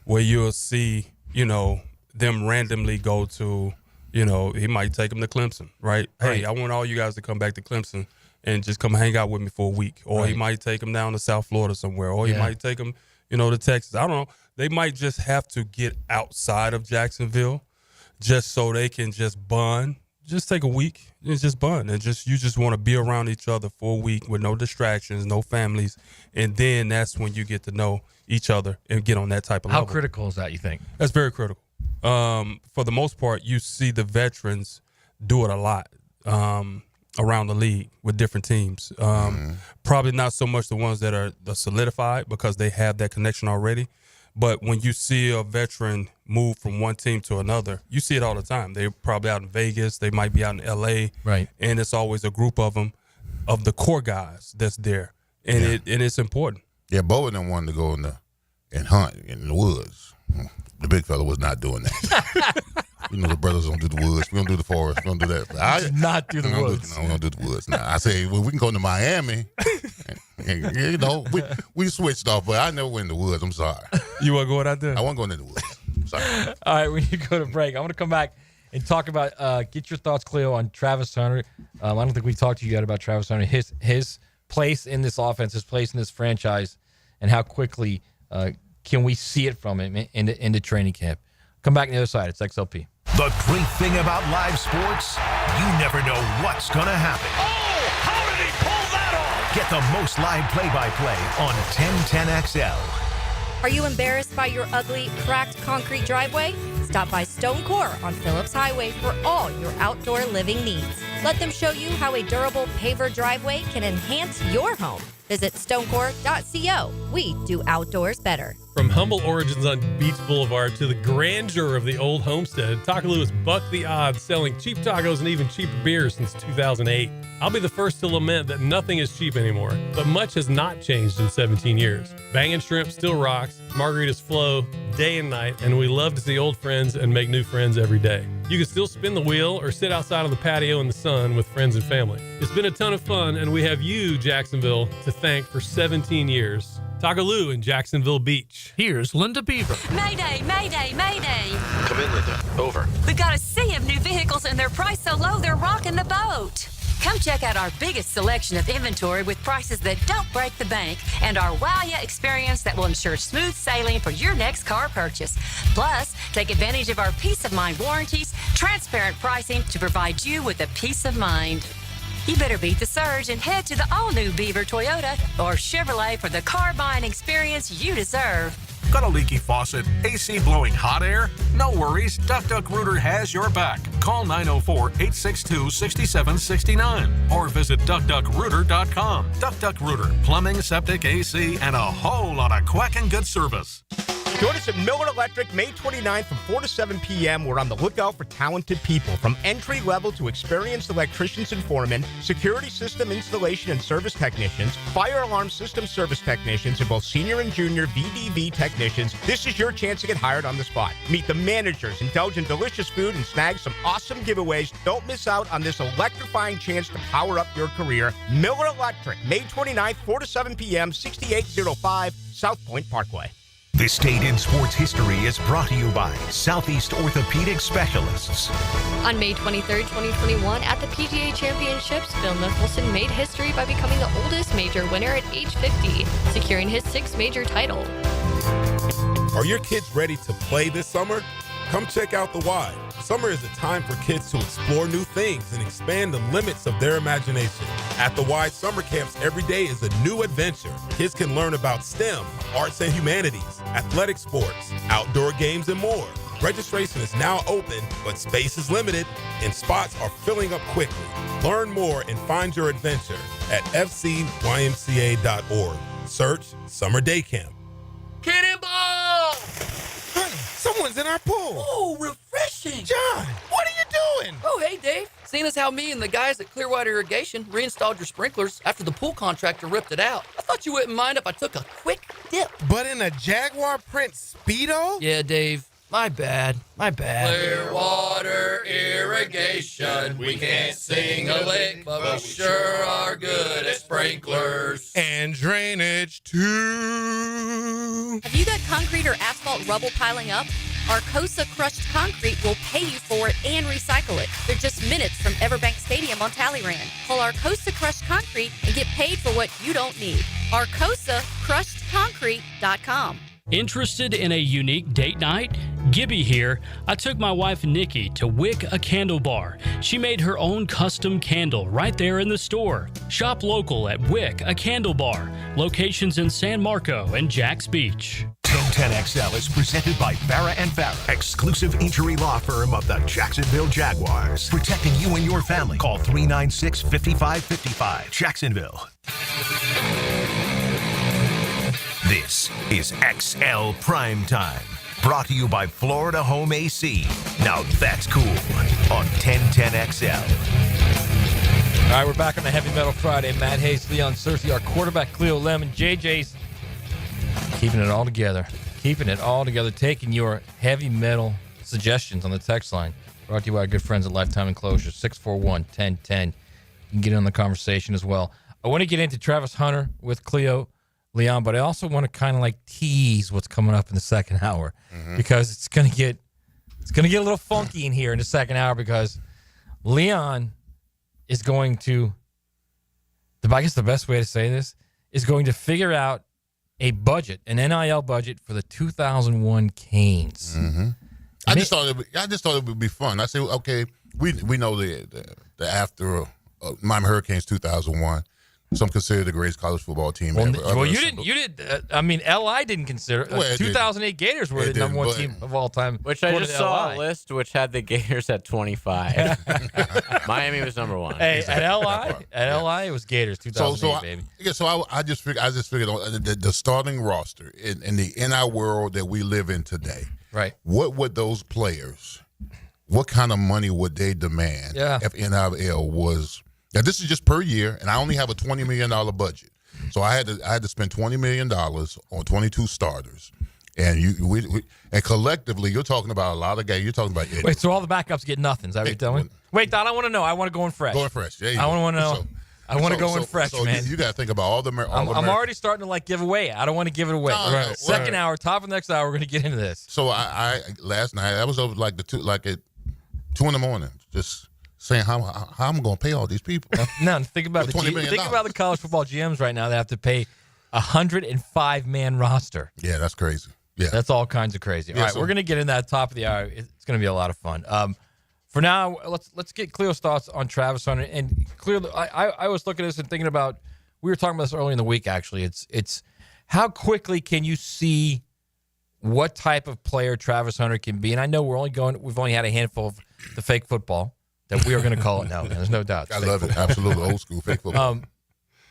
where you'll see, them randomly go to, he might take them to Clemson, right? Hey, I want all you guys to come back to Clemson and just come hang out with me for a week. Or he might take them down to South Florida somewhere. Or he might take them, to Texas. I don't know. They might just have to get outside of Jacksonville just so they can just bond. Just take a week and just bond. And you just want to be around each other for a week with no distractions, no families. And then that's when you get to know each other and get on that type of level. How critical is that, you think? That's very critical. For the most part, you see the veterans do it a lot around the league with different teams. Probably not so much the ones that are solidified because they have that connection already. But when you see a veteran move from one team to another, you see it all the time. They're probably out in Vegas. They might be out in L.A. Right. And it's always a group of them, of the core guys that's there. And it's important. Yeah, Bo and them wanted to go and hunt in the woods. The big fella was not doing that. The brothers don't do the woods. We don't do the forest. We don't do that. I did not do the woods. We don't do the woods. Now, I say, well, we can go to Miami. We switched off, but I never went in the woods. I'm sorry. You want to go out there? I want to go in the woods. Sorry. All right, we need to go to break. I want to come back and talk about, get your thoughts, Cleo, on Travis Hunter. I don't think we talked to you yet about Travis Hunter, his place in this offense, his place in this franchise, and how quickly can we see it from him into training camp. Come back on the other side. It's XLP. The great thing about live sports, you never know what's going to happen. Oh, how did he pull that off? Get the most live play-by-play on 1010XL. Are you embarrassed by your ugly, cracked concrete driveway? Stop by Stone Core on Phillips Highway for all your outdoor living needs. Let them show you how a durable paver driveway can enhance your home. Visit stonecore.co. We do outdoors better. From humble origins on Beach Boulevard to the grandeur of the old homestead, Taco Lou has bucked the odds, selling cheap tacos and even cheaper beers since 2008. I'll be the first to lament that nothing is cheap anymore, but much has not changed in 17 years. Bangin' Shrimp still rocks, margaritas flow day and night, and we love to see old friends and make new friends every day. You can still spin the wheel or sit outside on the patio in the sun with friends and family. It's been a ton of fun, and we have you, Jacksonville, to thank for 17 years. Taco Lou in Jacksonville Beach. Here's Linda Beaver. Mayday, mayday, mayday. Come in, Linda. Over. We've got a sea of new vehicles and they're priced so low they're rocking the boat. Come check out our biggest selection of inventory with prices that don't break the bank and our wow ya experience that will ensure smooth sailing for your next car purchase. Plus, take advantage of our peace of mind warranties, transparent pricing to provide you with a peace of mind. You better beat the surge and head to the all-new Beaver Toyota or Chevrolet for the car buying experience you deserve. Got a leaky faucet? AC blowing hot air? No worries, Duck Rooter has your back. Call 904-862-6769 or visit duckduckrooter.com. Duck Rooter, plumbing, septic, AC, and a whole lot of quacking good service. Join us at Miller Electric May 29th from 4 to 7 p.m. We're on the lookout for talented people, from entry level to experienced electricians and foremen, security system installation and service technicians, fire alarm system service technicians, and both senior and junior VDV technicians. This is your chance to get hired on the spot. Meet the managers, indulge in delicious food, and snag some awesome giveaways. Don't miss out on this electrifying chance to power up your career. Miller Electric, May 29th, 4 to 7 p.m., 6805 South Point Parkway. This Date in Sports History is brought to you by Southeast Orthopedic Specialists. On May 23rd, 2021, at the PGA Championships, Phil Mickelson made history by becoming the oldest major winner at age 50, securing his 6th major title. Are your kids ready to play this summer? Come check out The Y. Summer is a time for kids to explore new things and expand the limits of their imagination. At The Y, summer camps every day is a new adventure. Kids can learn about STEM, arts and humanities, athletic sports, outdoor games, and more. Registration is now open, but space is limited, and spots are filling up quickly. Learn more and find your adventure at fcymca.org. Search Summer Day Camp. Cannonball! Honey, someone's in our pool. Oh, refreshing. John, what are you doing? Oh, hey, Dave. Seeing as how me and the guys at Clearwater Irrigation reinstalled your sprinklers after the pool contractor ripped it out, I thought you wouldn't mind if I took a quick dip. But in a Jaguar print Speedo? Yeah, Dave. My bad. Clearwater irrigation. We can't sing a lick, but we sure are good at sprinklers. And drainage too. Have you got concrete or asphalt rubble piling up? Arcosa Crushed Concrete will pay you for it and recycle it. They're just minutes from Everbank Stadium on Talleyrand. Call Arcosa Crushed Concrete and get paid for what you don't need. ArcosaCrushedConcrete.com. Interested in a unique date night? Gibby here. I took my wife Nikki to Wick a Candle Bar. She made her own custom candle right there in the store. Shop local at Wick a Candle Bar. Locations in San Marco and Jacks Beach. 1010XL is presented by Farah & Farah, exclusive injury law firm of the Jacksonville Jaguars. Protecting you and your family. Call 396-5555. Jacksonville. This is XL Primetime, brought to you by Florida Home AC. Now that's cool on 1010XL. All right, we're back on a Heavy Metal Friday. Matt Hayes, Leon Searcy, our quarterback, Cleo Lemon, JJ's keeping it all together. Taking your heavy metal suggestions on the text line. Brought to you by our good friends at Lifetime Enclosures, 641-1010. You can get in on the conversation as well. I want to get into Travis Hunter with Cleo, Leon, but I also want to kind of like tease what's coming up in the second hour because it's gonna get a little funky in here in the second hour because Leon is going to, I guess the best way to say this is going to figure out a budget, an NIL budget for the 2001 Canes. I just thought it would be fun. I said, okay, we know the after Miami Hurricanes 2001. Some consider the greatest college football team ever. Well, you didn't. I mean, LI didn't consider. 2008 Gators were the number one team of all time. Which I just saw a list which had the Gators at 25. Miami was number one. Hey, at LI, it was Gators 2008, baby. So I just figured on the starting roster in the NIL world that we live in today. Right. What would those players? What kind of money would they demand if NIL was? Now, this is just per year, and I only have a $20 million budget. So I had to spend $20 million on 22 starters. And and collectively, you're talking about a lot of guys. You're talking about Wait, so all the backups get nothing? Is that what you're telling me? Wait, Don, I want to know. I want to go in fresh. Going fresh. Yeah, I want to know. I want to go in fresh, man. You got to think about all the. I'm already starting to give away. I don't want to give it away. Second hour, top of the next hour, we're going to get into this. So I last night I was over at 2 in the morning, just saying how I'm going to pay all these people. No, think about the college football GMs right now that have to pay a 105-man roster. Yeah, that's crazy. Yeah, that's all kinds of crazy. All right, we're going to get in that top of the hour. It's going to be a lot of fun. For now, let's get Cleo's thoughts on Travis Hunter. And clearly, I was looking at this and thinking about. We were talking about this early in the week. Actually, it's how quickly can you see what type of player Travis Hunter can be? And I know we've only had a handful of the fake football that we are going to call it now. Man. There's no doubt. I love it. Absolutely old school fake football.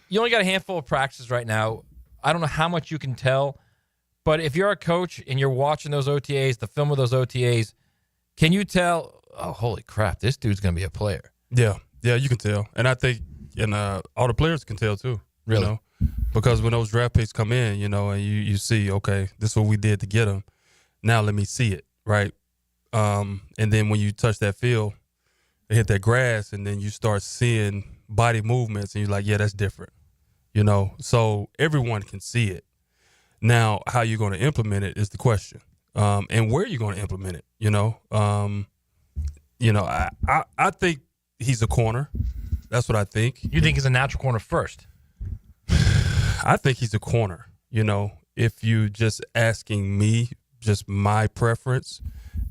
You only got a handful of practices right now. I don't know how much you can tell, but if you're a coach and you're watching those OTAs, the film of those OTAs, can you tell? Oh, holy crap! This dude's going to be a player. Yeah, you can tell, and I think all the players can tell too. Really? You know? Because when those draft picks come in, and you see, okay, this is what we did to get them. Now let me see it, right? And then when you touch that field, they hit that grass, and then you start seeing body movements, and you're like, yeah, that's different, So everyone can see it. Now, how you're going to implement it is the question, and where you're going to implement it. I think he's a corner. That's what I think. You think he's a natural corner first? I think he's a corner. If you just asking me, just my preference,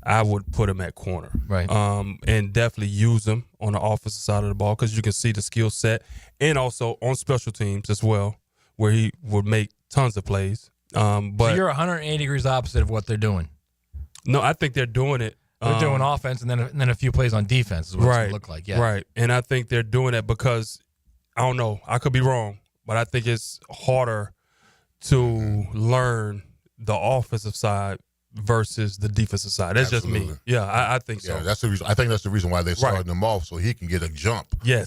I would put him at corner. Right. And definitely use him on the offensive side of the ball because you can see the skill set, and also on special teams as well, where he would make tons of plays. But so you're 180 degrees opposite of what they're doing. No, I think they're doing it. They're doing offense and then a few plays on defense is what it's going to look like. Yeah. Right. And I think they're doing that because, I don't know, I could be wrong, but I think it's harder to learn the offensive side versus the defensive side. That's Absolutely. Just me. Yeah, I think so. Yeah, that's the reason. I think that's the reason why they're starting him off, so he can get a jump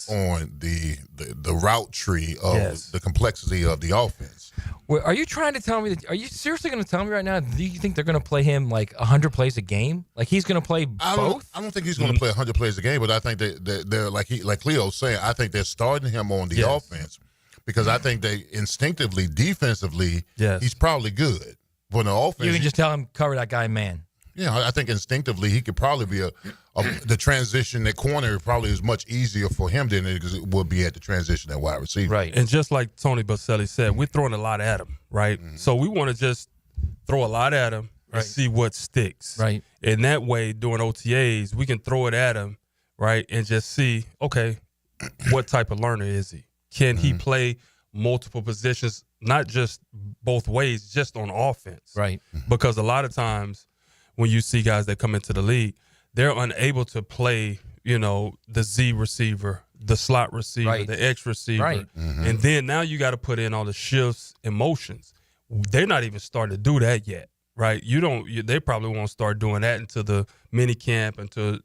on the route tree of the complexity of the offense. Well, are you trying to tell me that? Are you seriously going to tell me right now? Do you think they're going to play him like 100 plays a game? Like he's going to play both? I don't think he's going to play 100 plays a game, but I think they're like Cleo's saying. I think they're starting him on the offense because I think they instinctively, defensively, he's probably good. For the offense, You can just tell him cover that guy, man. Yeah, I think instinctively he could probably be the transition at corner probably is much easier for him than it would be at the transition at wide receiver. Right. And just like Tony Baselli said, we're throwing a lot at him, right? So we want to just throw a lot at him and see what sticks. Right. And that way, during OTAs, we can throw it at him, right, and just see, okay, what type of learner is he? Can he play multiple positions, not just both ways, just on offense? Right. Because a lot of times when you see guys that come into the league, they're unable to play, the Z receiver, the slot receiver, the X receiver. Right. And then now you got to put in all the shifts and motions. They're not even starting to do that yet, right? They probably won't start doing that until the mini camp, until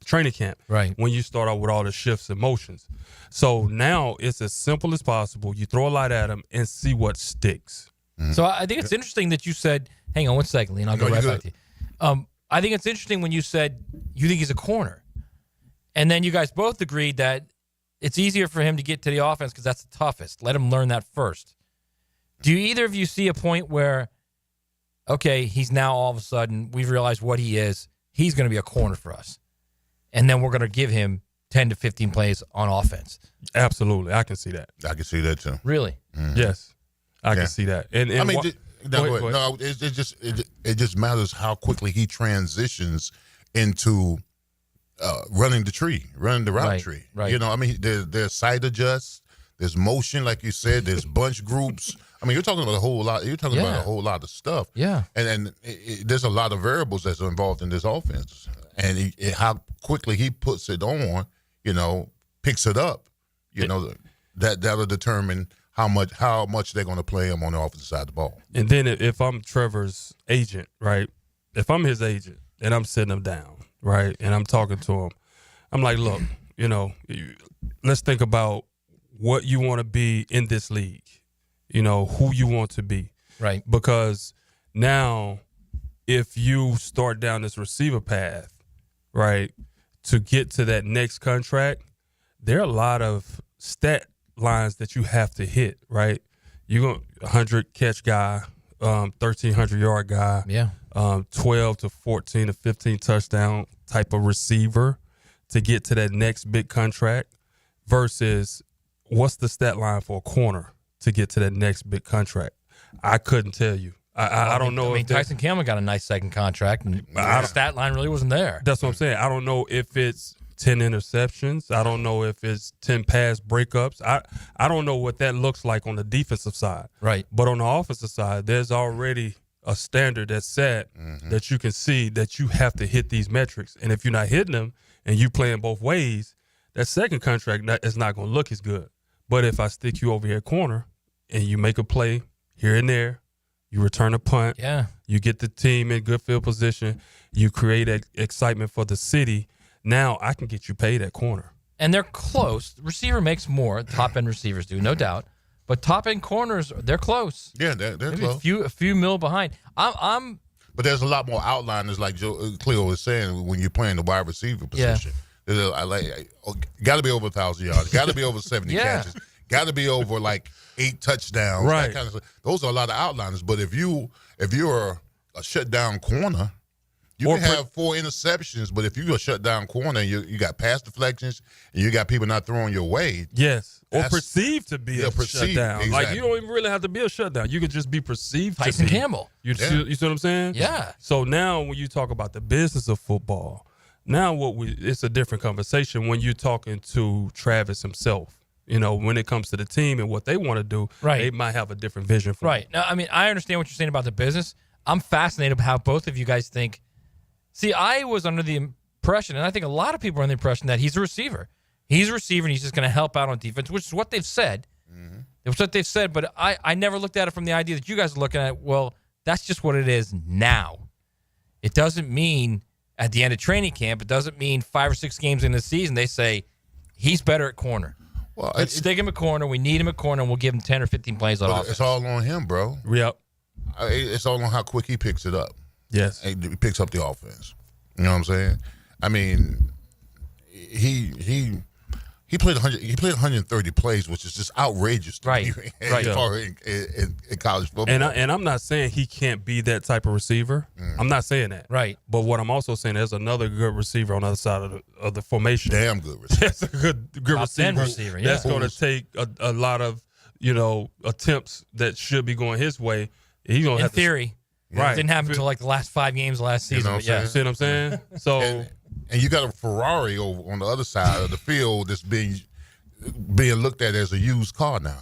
training camp, right? When you start out with all the shifts and motions. So now it's as simple as possible. You throw a lot at them and see what sticks. So I think it's interesting that you said, hang on one second, Lee, and I'll go right back to you. I think it's interesting when you said you think he's a corner. And then you guys both agreed that it's easier for him to get to the offense because that's the toughest. Let him learn that first. Do either of you see a point where, okay, he's now all of a sudden, we've realized what he is. He's going to be a corner for us. And then we're going to give him 10 to 15 plays on offense. Absolutely. I can see that. I can see that too. Really? Yes. I can see that. And I mean, go ahead. no, it just matters how quickly he transitions into running the route tree. Right. I mean, there's sight adjusts, there's motion, like you said, there's bunch groups. I mean, you're talking about a whole lot. You're talking about a whole lot of stuff. Yeah. And there's a lot of variables that's involved in this offense, and how quickly he puts it on, picks it up, that'll determine how much they're going to play him on the offensive side of the ball. And then if I'm Trevor's agent, right? If I'm his agent and I'm sitting him down, right, and I'm talking to him, I'm like, look, let's think about what you want to be in this league, who you want to be. Right. Because now if you start down this receiver path, right, to get to that next contract, there are a lot of stat lines that you have to hit, right? You're going 100 catch guy, 1,300 yard guy, 12 to 14 to 15 touchdown type of receiver to get to that next big contract versus what's the stat line for a corner to get to that next big contract? I couldn't tell you. I don't know. I mean, Tyson Campbell got a nice second contract, and the stat line really wasn't there. That's what I'm saying. I don't know if it's 10 interceptions. I don't know if it's 10 pass breakups. I don't know what that looks like on the defensive side. Right. But on the offensive side, there's already a standard that's set that you can see that you have to hit these metrics. And if you're not hitting them and you playing both ways, that second contract is not going to look as good. But if I stick you over here corner and you make a play here and there, you return a punt, you get the team in good field position, you create excitement for the city, now I can get you paid at corner. And they're close. The receiver makes more. Top-end receivers do, no doubt. But top-end corners, they're close. Yeah, they're Maybe close. A few mil behind. I'm. But there's a lot more outliners, like Cleo was saying, when you're playing the wide receiver position. Got to be over 1,000 yards. Got to be over 70 catches. Got to be over like 8 touchdowns. Right. That kind of stuff. Those are a lot of outliners. But if you're a shutdown corner, you can have 4 interceptions. But if you're a shutdown corner, and you got pass deflections and you got people not throwing your way. Yes. Or perceived to be a shutdown. Exactly. Like, you don't even really have to be a shutdown. You could just be perceived Tyson to be. Campbell. You see what I'm saying? Yeah. So now when you talk about the business of football, now it's a different conversation when you're talking to Travis himself. When it comes to the team and what they want to do, they might have a different vision for Right. Now, I mean, I understand what you're saying about the business. I'm fascinated by how both of you guys think. See, I was under the impression, and I think a lot of people are under the impression that he's a receiver. He's a receiver, and he's just going to help out on defense, which is what they've said. It's what they've said, but I never looked at it from the idea that you guys are looking at, well, that's just what it is now. It doesn't mean at the end of training camp, it doesn't mean 5 or 6 games in the season, they say, he's better at corner. Well, Let's stick him a corner. We need him a corner, and we'll give him 10 or 15 plays on offense. It's all on him, bro. Yep. It's all on how quick he picks it up. Yes. He picks up the offense. You know what I'm saying? I mean, he played 100. He played 130 plays, which is just outrageous. Right. In college football. And I'm not saying he can't be that type of receiver. I'm not saying that. Right. But what I'm also saying, there's another good receiver on the other side of the formation. Damn good receiver. That's a good Top 10 receiver. Yeah. That's going to take a lot of attempts that should be going his way. He's going to have theory. Right. It didn't happen until like the last 5 games last season. You know but See what I'm saying? So, and you got a Ferrari over on the other side of the field that's being looked at as a used car now.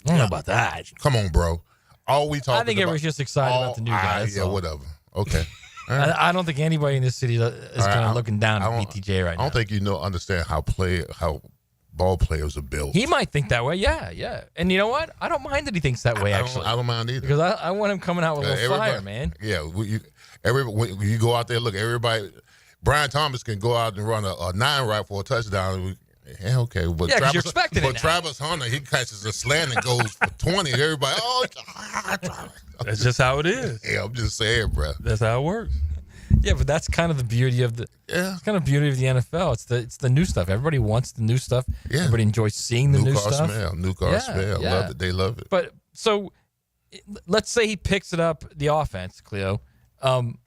I don't know about that. Come on, bro. All we talking I think everyone's just excited about the new guy. Yeah, whatever. Okay. I don't think anybody in this city is kind of looking down at BTJ right now. I don't think understand how ball players are built. He might think that way. Yeah. And you know what? I don't mind that he thinks that way, actually. I don't mind either. Because I want him coming out with a little fire, man. Yeah. When you go out there, look, everybody, Brian Thomas can go out and run a 9 right for a touchdown. Yeah, okay. But yeah, because you're expecting it now. Travis Hunter, he catches a slant and goes for 20. Everybody, that's just how it is. Yeah, I'm just saying, bro. That's how it works. Yeah, but that's kind of the beauty of the beauty of the NFL. It's the new stuff. Everybody wants the new stuff. Yeah. Everybody enjoys seeing the new stuff. New car smell. Yeah. Love it. They love it. But so let's say he picks it up, the offense, Cleo, on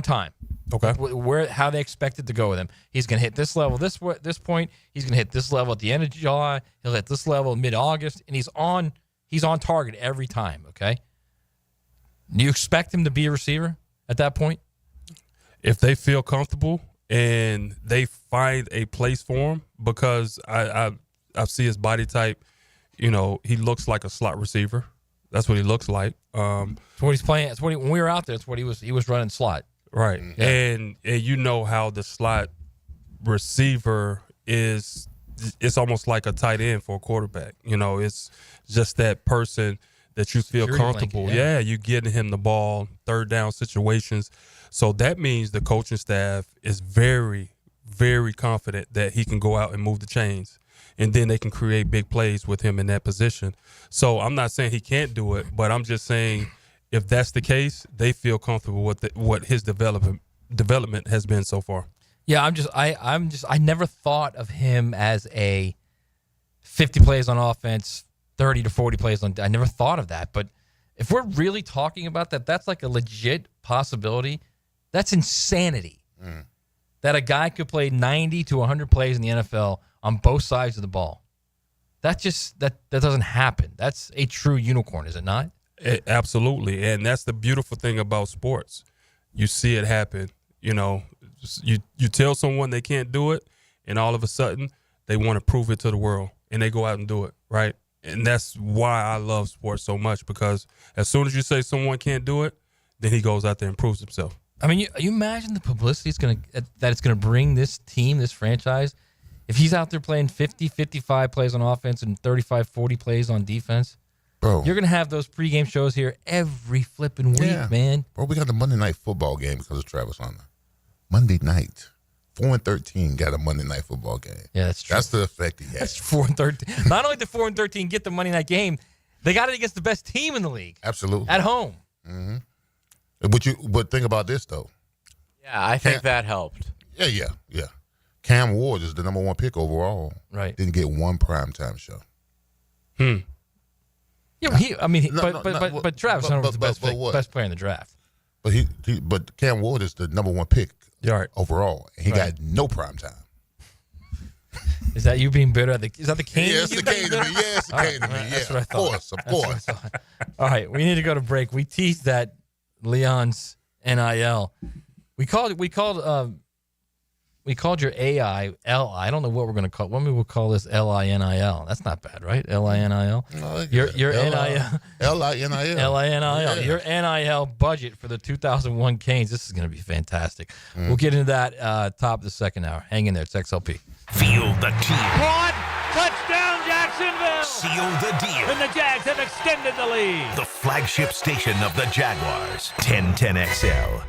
time. Okay. How they expect it to go with him. He's going to hit this level this point. He's going to hit this level at the end of July. He'll hit this level mid-August, and he's on target every time, okay? Do you expect him to be a receiver at that point? If they feel comfortable and they find a place for him, because I see his body type, he looks like a slot receiver. That's what he looks like. That's what he's playing. When we were out there, that's what he was running slot. Right. Yeah. And you know how the slot receiver is, it's almost like a tight end for a quarterback. It's just that person that you feel comfortable. Blanket, yeah. You getting him the ball, third down situations. So that means the coaching staff is very, very confident that he can go out and move the chains. And then they can create big plays with him in that position. So I'm not saying he can't do it, but I'm just saying if that's the case, they feel comfortable with what his development has been so far. Yeah, I never thought of him as a 50 plays on offense, 30 to 40 plays on. I never thought of that. But if we're really talking about that, that's like a legit possibility. That's insanity. That a guy could play 90 to 100 plays in the NFL on both sides of the ball. That doesn't happen. That's a true unicorn, is it not? Absolutely. And that's the beautiful thing about sports. You see it happen. You tell someone they can't do it, and all of a sudden they want to prove it to the world, and they go out and do it, right? And that's why I love sports so much, because as soon as you say someone can't do it, then he goes out there and proves himself. I mean, you imagine the publicity that it's going to bring this team, this franchise, if he's out there playing 50, 55 plays on offense and 35, 40 plays on defense. Bro, you're going to have those pregame shows here every flipping week, man. Bro, we got the Monday night football game because of Travis Hunter. Monday night. 4-13 got a Monday night football game. Yeah, that's true. That's the effect he had. That's 4-13. Not only did 4-13 get the Monday night game, they got it against the best team in the league. Absolutely. At home. Mm-hmm. But think about this, though. Yeah, I think that helped. Yeah. Cam Ward is the number 1 pick overall. Right. Didn't get one primetime show. Yeah, but Travis Hunter was the best player in the draft. But Cam Ward is the number 1 pick overall. And he got no primetime. Is that you being bitter? Is that the cane? Yeah, it's the cane to me. Yeah, it's the cane to me. Yeah, that's what I thought. Of course. All right, we need to go to break. We teased that Leon's NIL. We called your AI LI. I don't know what we're going to call it. What we'll call this LINIL. That's not bad, right? LINIL. No, your NIL. LINIL. Your NIL budget for the 2001 Canes. This is going to be fantastic. We'll get into that top of the second hour. Hang in there. It's XLP. Feel the team. One touchdown, Jacksonville. Seal the deal. And the Jags have extended the lead. The flagship station of the Jaguars. 1010XL.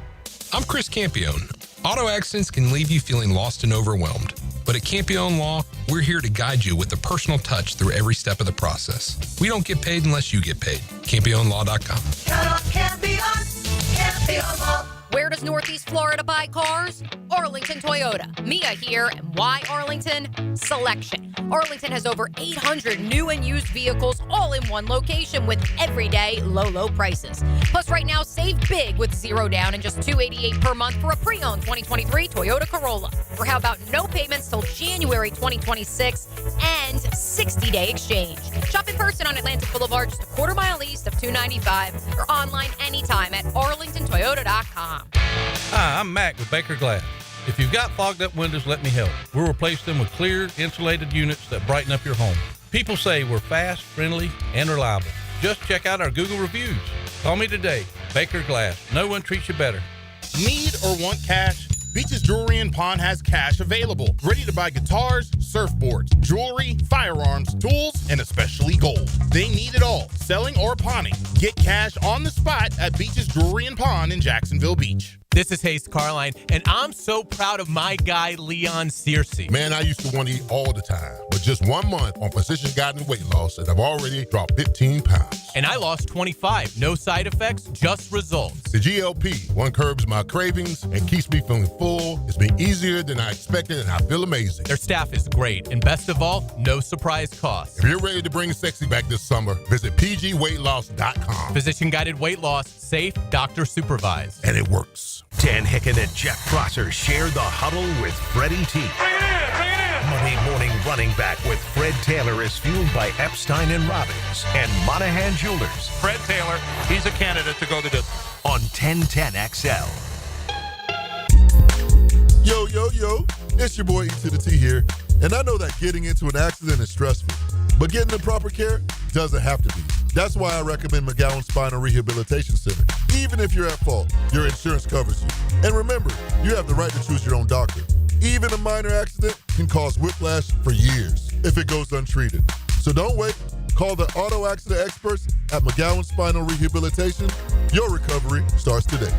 I'm Chris Campione. Auto accidents can leave you feeling lost and overwhelmed. But at Campione Law, we're here to guide you with a personal touch through every step of the process. We don't get paid unless you get paid. CampioneLaw.com. Count on Campion Law. Where does Northeast Florida buy cars? Arlington Toyota. Mia here, and why Arlington? Selection. Arlington has over 800 new and used vehicles all in one location with everyday low prices. Plus, right now, save big with zero down and just $288 per month for a pre-owned 2023 Toyota Corolla. Or how about no payments till January 2026 and 60-day exchange. Shop in person on Atlantic Boulevard, just a quarter mile east of 295, or online anytime at arlingtontoyota.com. Hi, I'm Mac with Baker Glass. If you've got fogged up windows, let me help. We'll replace them with clear, insulated units that brighten up your home. People say we're fast, friendly, and reliable. Just check out our Google reviews. Call me today. Baker Glass. No one treats you better. Need or want cash? Beach's Jewelry and Pawn has cash available. Ready to buy guitars, surfboards, jewelry, firearms, tools, and especially gold. They need it all, selling or pawning. Get cash on the spot at Beach's Jewelry and Pawn in Jacksonville Beach. This is Hayes Carline, and I'm so proud of my guy, Leon Searcy. Man, I used to want to eat all the time, but just 1 month on Precision Guided Weight Loss, and I've already dropped 15 pounds. And I lost 25. No side effects, just results. The GLP, one curbs my cravings and keeps me feeling full. It's been easier than I expected, and I feel amazing. Their staff is great, and best of all, no surprise costs. If you're ready to bring sexy back this summer, visit pgweightloss.com. Physician-guided weight loss, safe, doctor supervised. And it works. Dan Hicken and Jeff Prosser share the huddle with Freddie T. Monday morning running back with Fred Taylor is fueled by Epstein and Robbins and Monahan Jewelers. Fred Taylor, he's a candidate to go the distance. On 1010 XL. Yo, it's your boy E to the T here, and I know that getting into an accident is stressful, but getting the proper care doesn't have to be. That's why I recommend McGowan Spinal Rehabilitation Center. Even if you're at fault, your insurance covers you. And remember, you have the right to choose your own doctor. Even a minor accident can cause whiplash for years if it goes untreated. So don't wait. Call the auto accident experts at McGowan Spinal Rehabilitation. Your recovery starts today.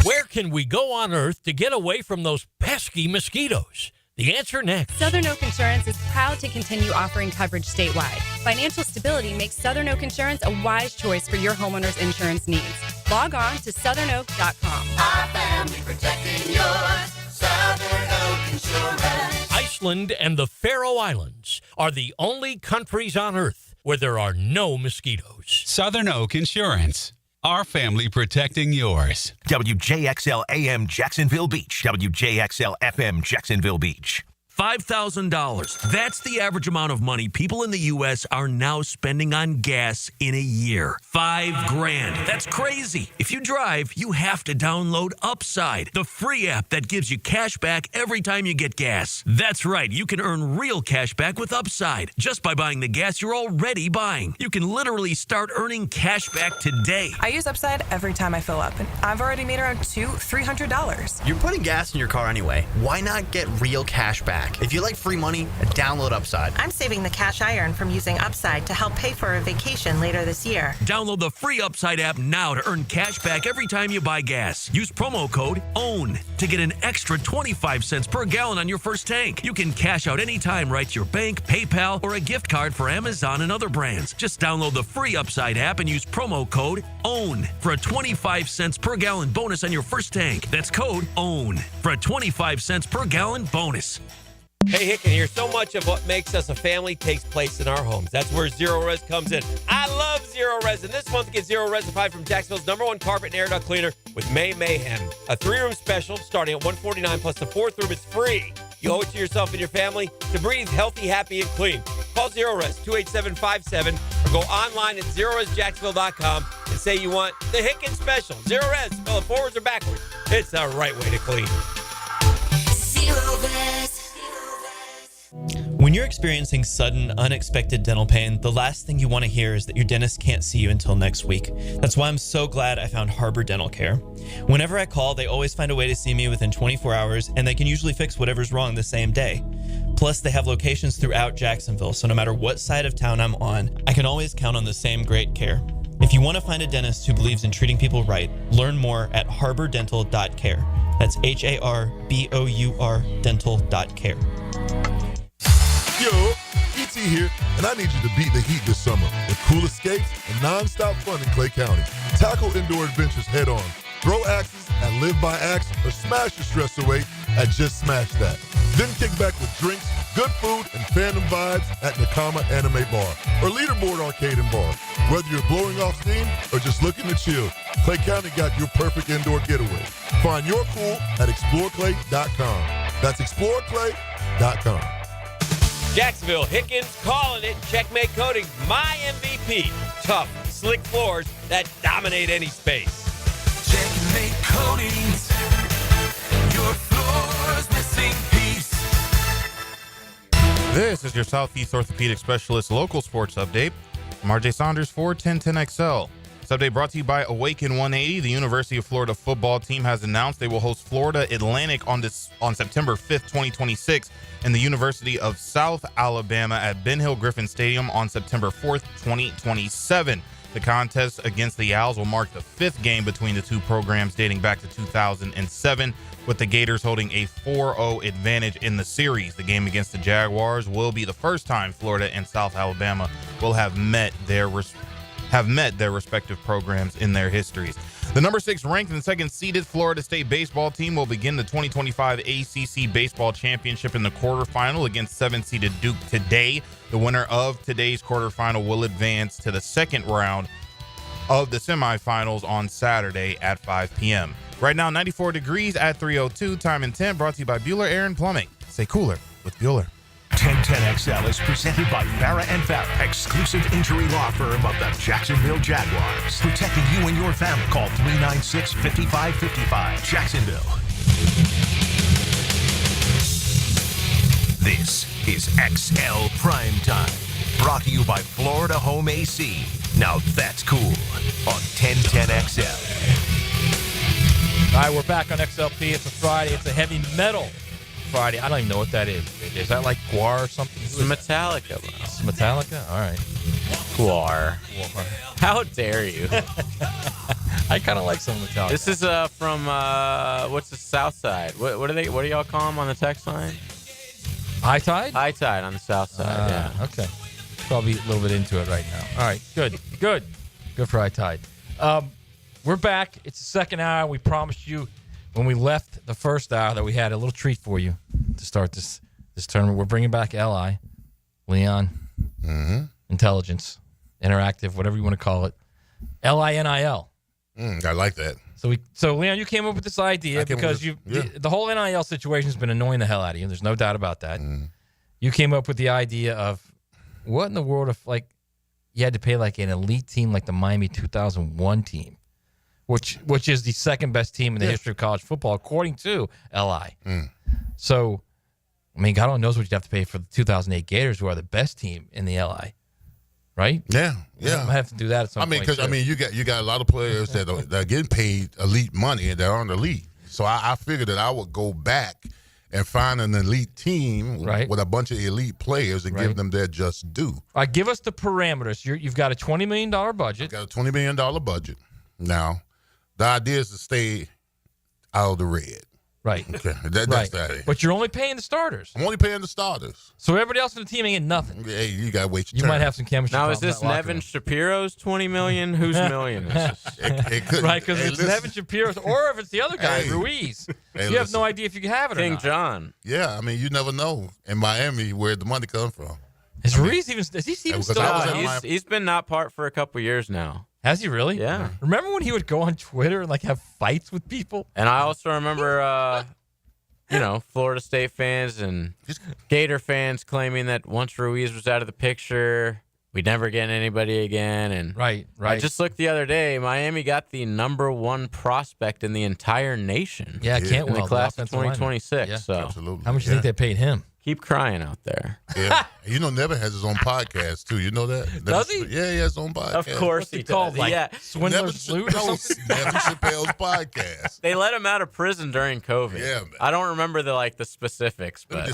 Where can we go on Earth to get away from those pesky mosquitoes? The answer next. Southern Oak Insurance is proud to continue offering coverage statewide. Financial stability makes Southern Oak Insurance a wise choice for your homeowner's insurance needs. Log on to southernoak.com. Our family protecting yours. Southern Oak Insurance. Iceland and the Faroe Islands are the only countries on Earth where there are no mosquitoes. Southern Oak Insurance. Our family protecting yours. WJXL AM Jacksonville Beach. WJXL FM Jacksonville Beach. $5,000. That's the average amount of money people in the U.S. are now spending on gas in a year. $5,000. That's crazy. If you drive, you have to download Upside, the free app that gives you cash back every time you get gas. That's right. You can earn real cash back with Upside just by buying the gas you're already buying. You can literally start earning cash back today. I use Upside every time I fill up, and I've already made around $300. You're putting gas in your car anyway. Why not get real cash back? If you like free money, download Upside. I'm saving the cash I earn from using Upside to help pay for a vacation later this year. Download the free Upside app now to earn cash back every time you buy gas. Use promo code OWN to get an extra 25 cents per gallon on your first tank. You can cash out anytime right to your bank, PayPal, or a gift card for Amazon and other brands. Just download the free Upside app and use promo code OWN for a 25 cents per gallon bonus on your first tank. That's code OWN for a 25 cents per gallon bonus. Hey, Hicken here. So much of what makes us a family takes place in our homes. That's where Zero Res comes in. I love Zero Res, and this month get Zero Resified from Jacksonville's #1 carpet and air duct cleaner with May Mayhem. A 3-room special starting at $149 plus the 4th room is free. You owe it to yourself and your family to breathe healthy, happy, and clean. Call Zero Res 28757 or go online at zeroresjacksonville.com and say you want the Hicken special. Zero Res, spell it forwards or backwards. It's the right way to clean. Zero Res. When you're experiencing sudden, unexpected dental pain, the last thing you want to hear is that your dentist can't see you until next week. That's why I'm so glad I found Harbor Dental Care. Whenever I call, they always find a way to see me within 24 hours, and they can usually fix whatever's wrong the same day. Plus, they have locations throughout Jacksonville, so no matter what side of town I'm on, I can always count on the same great care. If you want to find a dentist who believes in treating people right, learn more at harbordental.care. That's HARBOUR dental.care. Yo, ET here, and I need you to beat the heat this summer with cool escapes and non-stop fun in Clay County. Tackle indoor adventures head on. Throw axes at Live by Axe or smash your stress away at Just Smash That. Then kick back with drinks, good food, and fandom vibes at Nakama Anime Bar or Leaderboard Arcade and Bar. Whether you're blowing off steam or just looking to chill, Clay County got your perfect indoor getaway. Find your cool at exploreclay.com. That's exploreclay.com. Jacksonville, Hickens calling it. Checkmate Coating, my MVP. Tough, slick floors that dominate any space. Checkmate Coatings, your floor's missing piece. This is your Southeast Orthopedic Specialist local sports update. I'm RJ Saunders for 1010XL. This update brought to you by Awaken 180. The University of Florida football team has announced they will host Florida Atlantic on September 5th, 2026, and the University of South Alabama at Ben Hill Griffin Stadium on September 4th, 2027. The contest against the Owls will mark the fifth game between the two programs dating back to 2007, with the Gators holding a 4-0 advantage in the series. The game against the Jaguars will be the first time Florida and South Alabama will have met their respective programs in their histories. The number 6 ranked and second seeded Florida State baseball team will begin the 2025 ACC Baseball Championship in the quarterfinal against 7th-seeded Duke today. The winner of today's quarterfinal will advance to the second round of the semifinals on Saturday at 5 p.m. Right now, 94 degrees at 3:02. Time and temp brought to you by Bueller Air and Plumbing. Stay cooler with Bueller. 1010XL is presented by Farrah & Farrah, exclusive injury law firm of the Jacksonville Jaguars. Protecting you and your family. Call 396-5555. Jacksonville. This is XL Primetime. Brought to you by Florida Home AC. Now that's cool on 1010XL. All right, we're back on XLP. It's a Friday. It's a heavy metal Friday. I don't even know what that is. Is that like Guar or something? It's Metallica, bro. It's Metallica? All right. Guar. How dare you? I kind of like some Metallica. This is from what's the South Side? What do y'all call them on the text line? High Tide? High Tide on the South Side. Yeah. Okay. Probably a little bit into it right now. All right. Good for High Tide. We're back. It's the second hour. We promised you when we left the first hour that we had a little treat for you to start this tournament. We're bringing back LI, Leon, Intelligence, Interactive, whatever you want to call it. LINIL. I like that. So Leon, you came up with this idea because the whole NIL situation has been annoying the hell out of you. There's no doubt about that. You came up with the idea of what in the world if like you had to pay like an elite team like the Miami 2001 team, which is the second best team in the history of college football according to LI. So, I mean, God only knows what you'd have to pay for the 2008 Gators, who are the best team in the LI. Right? Yeah. I have to do that at some point. Because you got a lot of players that are getting paid elite money and that aren't elite. So I figured that I would go back and find an elite team with a bunch of elite players and give them their just due. All right, give us the parameters. You've got a $20 million budget. Got a $20 million budget. Now, the idea is to stay out of the red. Right. Okay. That's the idea. But you're only paying the starters. I'm only paying the starters. So everybody else in the team ain't getting nothing. Hey, you got to wait your You turn. might have some chemistry. Now, is this Nevin Shapiro's $20 million? Whose million is this? It could, right, because it's Nevin Shapiro's, or if it's the other guy, Ruiz. You have no idea if you can have it or King not. John. Yeah, I mean, you never know in Miami where the money comes from. Is Ruiz even still? He's been not part for a couple years now. Has he really? Yeah. Remember when he would go on Twitter and like have fights with people? And I also remember, Florida State fans and Gator fans claiming that once Ruiz was out of the picture, we'd never get anybody again. And right. I just looked the other day. Miami got the number one prospect in the entire nation. Yeah, in the class of 2026. Yeah. So absolutely. How much do you think they paid him? Keep crying out there. Yeah. Nevin has his own podcast, too. You know that? Does he? Yeah, he has his own podcast. Of course he called, does. like Swindler's Loot or something? Nevin Chappelle's podcast. They let him out of prison during COVID. Yeah, man. I don't remember the specifics, but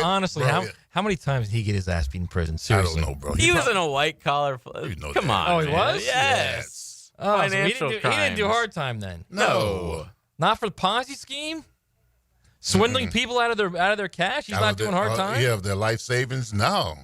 honestly, how many times did he get his ass beat in prison? Seriously. I don't know, bro. He was in a white collar. Come on. Oh, he was? Yes. Oh, so he Financial didn't do hard time then. No. Not for the Ponzi scheme? Swindling people out of their cash? He's not doing hard time? Yeah, their life savings? No.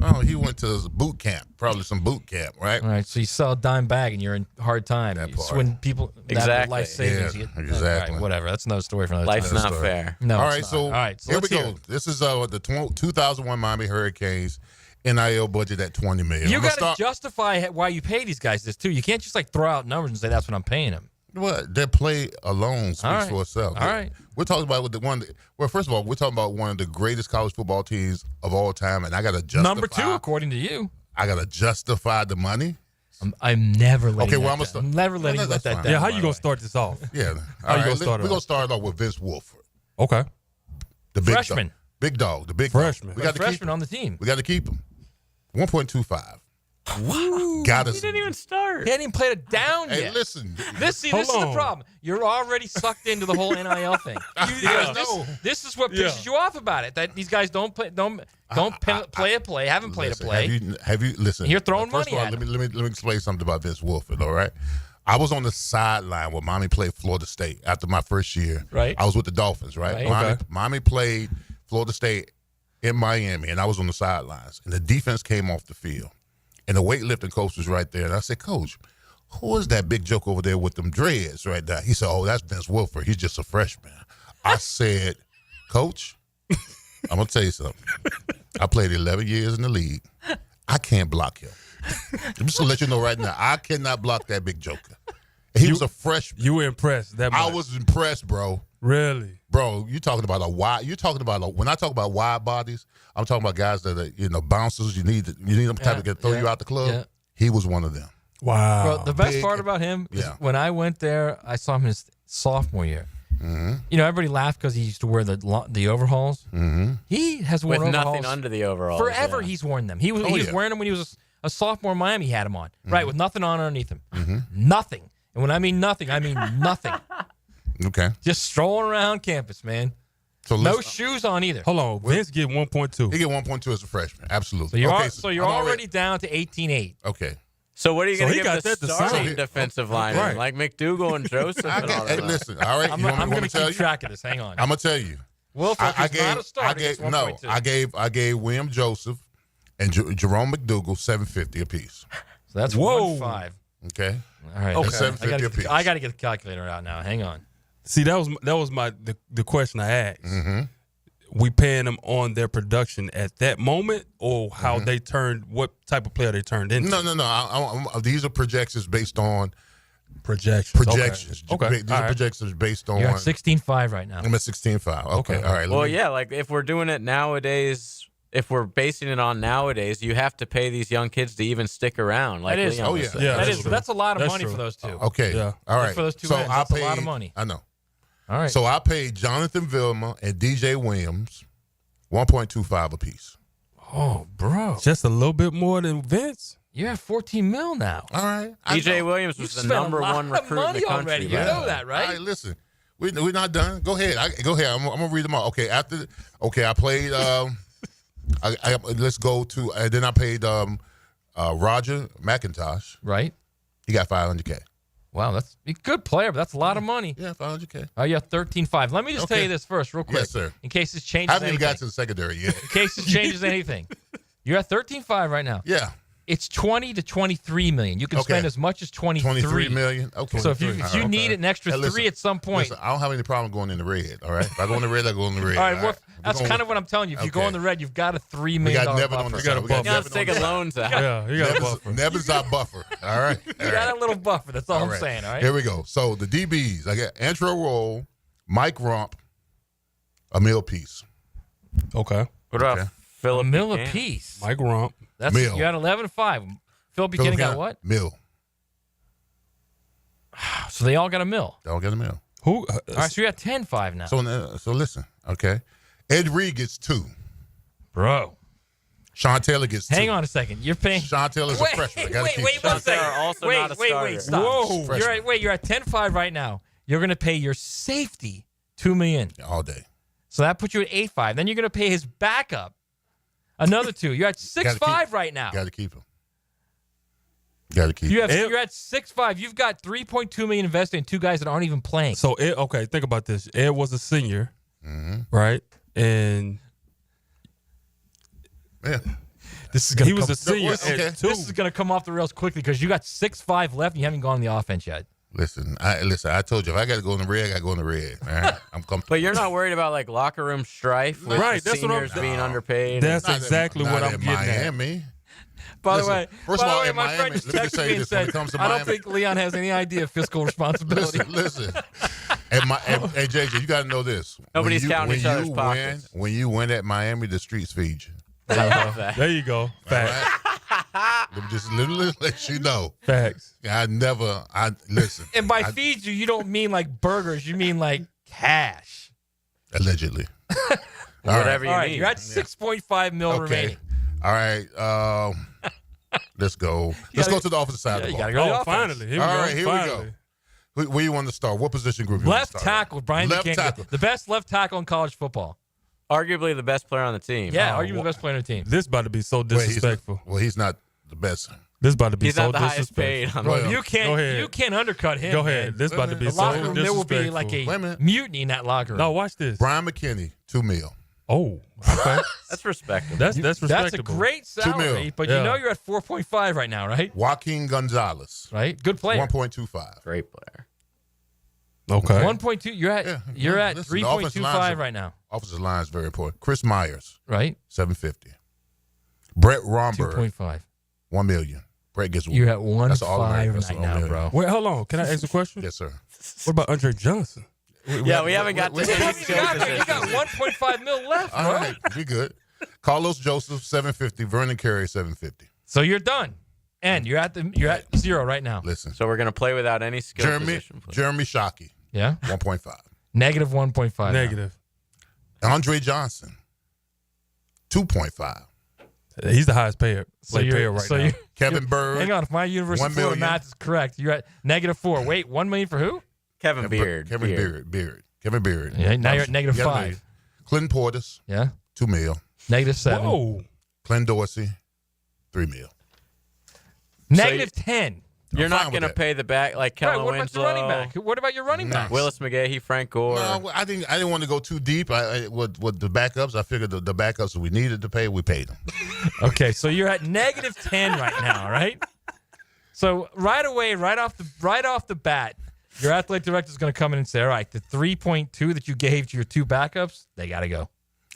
Oh, he went to boot camp, probably some boot camp, right? All right, so you sell a dime bag and you're in hard time. You swindle people out of life savings. Yeah, All exactly. right, whatever. That's another story for another Life's time. not fair. No, All it's right, not. so, All right, so here we let's hear go. it. This is the 2001 Miami Hurricanes NIL budget at $20 million. You got to justify why you pay these guys this, too. You can't just, throw out numbers and say that's what I'm paying them. Well, their play alone speaks for itself. All right. We're talking about well, first of all, we're talking about one of the greatest college football teams of all time, and I got to justify. Number 2, according to you. I got to justify the money. I'm never letting Okay, well, I'm never letting you let that down. Yeah, how you going to start this off? Yeah. How you going to start it We're going off? to start off with Vince Wilfork. Okay. The big Freshman. Big dog. The big Freshman. Dog. We got to keep Freshman him. on the team. We got to keep him. 1.25. Wow. Got us. He didn't even start. He hadn't even played it down Hey, yet. listen. This is the problem. You're already sucked into the whole NIL thing. This is what pisses you off about it. That these guys don't play a play, haven't played a play. Have you listen? You're throwing first money of all, at let me explain something about Vince Wilfork. All right, I was on the sideline when Miami played Florida State after my first year. Right. I was with the Dolphins. Right. Miami played Florida State in Miami, and I was on the sidelines. And the defense came off the field, and the weightlifting coach was right there. And I said, Coach, who is that big joke over there with them dreads right there? He said, oh, that's Vince Wilfork. He's just a freshman. I said, Coach, I'm going to tell you something. I played 11 years in the league. I can't block him. Just to let you know right now, I cannot block that big joker. He was a freshman. You were impressed that much? I was impressed, bro. Really? Bro, you talking about when I talk about wide bodies, I'm talking about guys that are, bouncers. You need them type to throw you out the club. Yeah. He was one of them. Wow. Well, the best part about him is when I went there, I saw him his sophomore year. Mm-hmm. Everybody laughed because he used to wear the overalls. Mm-hmm. He has worn With overalls nothing under the overalls. forever. Yeah. He's worn them. He was wearing them when he was a sophomore in Miami. He had them on, right, with nothing on underneath him. Mm-hmm. Nothing. And when I mean nothing, I mean nothing. Okay. Just strolling around campus, man. So no shoes on either. Hold on. Vince get 1.2. He get 1.2 as a freshman. Absolutely. So you're already down to 18.8. Okay. So what are you going to he give got the that to starting sign. defensive lineman? Right. Like McDougal and Joseph and all that? Hey, listen. All right. I'm you want going me to tell keep you? track of this. Hang on. I'm gonna tell you. Wilfork is not a starter. It's 1.2. I gave William Joseph and Jerome McDougal $750 apiece. So that's 1.5. Okay. All right. That's $750 apiece. I got to get the calculator out now. Hang on. See, that was the question I asked. Mm-hmm. We paying them on their production at that moment, or how they turned, what type of player they turned into? No. These are projections based on projections. Okay. These are projections based on. You're at 16.5 right now. I'm at 16.5. Okay. All right. Well, yeah, like if we're doing it nowadays, if we're basing it on nowadays, you have to pay these young kids to even stick around. Like That is. Leon was saying. That is. That's a lot of That's money true. for those two. Okay. Yeah. All right. For those two so ends, I that's paid, a lot of money. I know. All right. So I paid Jonathan Vilma and DJ Williams 1.25 apiece. Oh, bro. Just a little bit more than Vince. You're at 14 mil now. All right. DJ Williams was the number one recruit in the country. Already. You know that, right? All right, listen. We're not done. Go ahead. Go ahead. I'm gonna read them all. Okay. I played. Let's go to. And then I paid Roger McIntosh. Right. He got $500K. Wow, that's a good player, but that's a lot of money. Yeah, $500K. Oh, yeah, 13.5. Let me just tell you this first, real quick. Yes, sir. In case this changes I haven't even anything. got to the secondary yet. In case this changes anything. You're at 13.5 right now. Yeah. It's 20 to 23 million. You can spend as much as 23. 23 million. Okay. So if you need an extra Hey, listen, three at some point. Listen, I don't have any problem going in the red. All right. If I go in the red, I go in the red. All right. Well, that's kind of what I'm telling you. If you go in the red, you've got a $3 million We got Nevin on the side. We got Nevin taking loans out. Yeah, you got a buffer. Nevin's our buffer. All right. You got a little buffer. That's all I'm saying. All right. Here we go. So the DBs, I got Antro Roll, Mike Rump, a meal piece. Okay. What about Philip A mill Buchanan? apiece. Mike Rump. That's Mill. You got 11.5. Phil Buchanan got what? Mill. So they all got a mill. They all got a mill. Who? All right, so you got 10.5 now. So listen, okay. Ed Reed gets 2. Bro. Sean Taylor gets 2. Hang on a second. You're paying. Sean Taylor's a freshman. I gotta keep Wait, Sean one second. Taylor also not a starter. Wait, stop. Whoa. You're at 10.5 right now. You're going to pay your safety $2 million. all day. So that puts you at 8.5. Then you're going to pay his backup another 2. You're at 6.5 right now. Got to keep him. Got to keep. You're at 6'5". You've got $3.2 million invested in two guys that aren't even playing. So okay, think about this. Ed was a senior, right? And This is gonna he was a senior. This is going to come off the rails quickly because you got 6'5" left and you haven't gone on the offense yet. Listen. I told you if I got to go in the red, I got to go in the red. All right? I'm comfortable. But you're not worried about like locker room strife with Right, the that's what I'm- seniors being underpaid. That's exactly what I'm getting Miami. By Listen, the way, first of all, in my Miami, friend just let me just texted say me and this when said, it comes to I don't Miami. think Leon has any idea of fiscal responsibility. Listen. Hey, JJ, you got to know this. Nobody's counting each other's pockets. When you win at Miami, the streets feed you. I love that. There you go. Facts. Let me just literally let you know. Facts. I listen. And by feed you, you don't mean like burgers. You mean like cash. Allegedly. Whatever you All right, need. you're at 6.5 mil remaining. All right. Let's go. Let's go to the offensive side of the You ball. got to go to the offense. Finally. Here we All go. right, here Finally. we go. Where you want to start? What position group you want Left to start? tackle, Brian Left Buchanan, tackle. the best left tackle in college football. Arguably the best player on the team. Yeah, arguably the best player on the team. This about to be so disrespectful. He's not the best. This about to be He's so not the highest paid disrespectful. on the You Go ahead. you can't undercut him. Go ahead. Man. This about to be The so locker room, there will be like disrespectful. Wait a a minute. mutiny in that locker room. No, watch this. Brian McKinney, $2 million. Oh, okay. That's respectable. That's That's a respectable. great $2 salary, million. but Yeah. you know you're at 4.5 right now, right? Joaquin Gonzalez, Right? Good player. 1.25. Great player. Okay. 1.2. You're at Listen, the offensive 3.25 lines are- right now, Offensive line is very important. Chris Myers, right? $750. Brett Romberg, 2.5. $1 million. Brett gets You're at That's all 1.5 That's right all now, million. bro. Wait, hold on. Can I ask a question? Yes, sir. What about Andre Johnson? Yeah, we haven't got to wait, any wait, skill You got positions. 1.5 mil left, bro. All right, we good. Carlos Joseph, $750. Vernon Carey, $750. So you're done, and you're at 0 right now. Listen, So we're gonna play without any skill position. Please. Jeremy Shockey, Yeah, 1.5. negative 1.5. now. Negative. Andre Johnson, 2.5. He's the highest payer you're- right so now. you're- Kevin Bird, Hang on, if my University $1 of Florida million. math is correct, you're at negative 4. Wait, $1 million for who? Kevin Beard. Kevin Beard. Kevin Beard. Yeah, now you're at negative You got a 5. million. Clinton Portis, Yeah, $2 million. negative 7. Whoa. Clint Dorsey, $3 million. Negative 10. You're I'm not fine with gonna that. pay the back like Right, Kellen what about Winslow, your running back? What about your running back? Willis McGahee, Frank Gore. No, I didn't want to go too deep. With the backups, I figured the backups we needed to pay, we paid them. Okay, so you're at negative 10 right now, right? So right away, right off the bat, your athletic director is going to come in and say, all right, the 3.2 that you gave to your two backups, they got to go.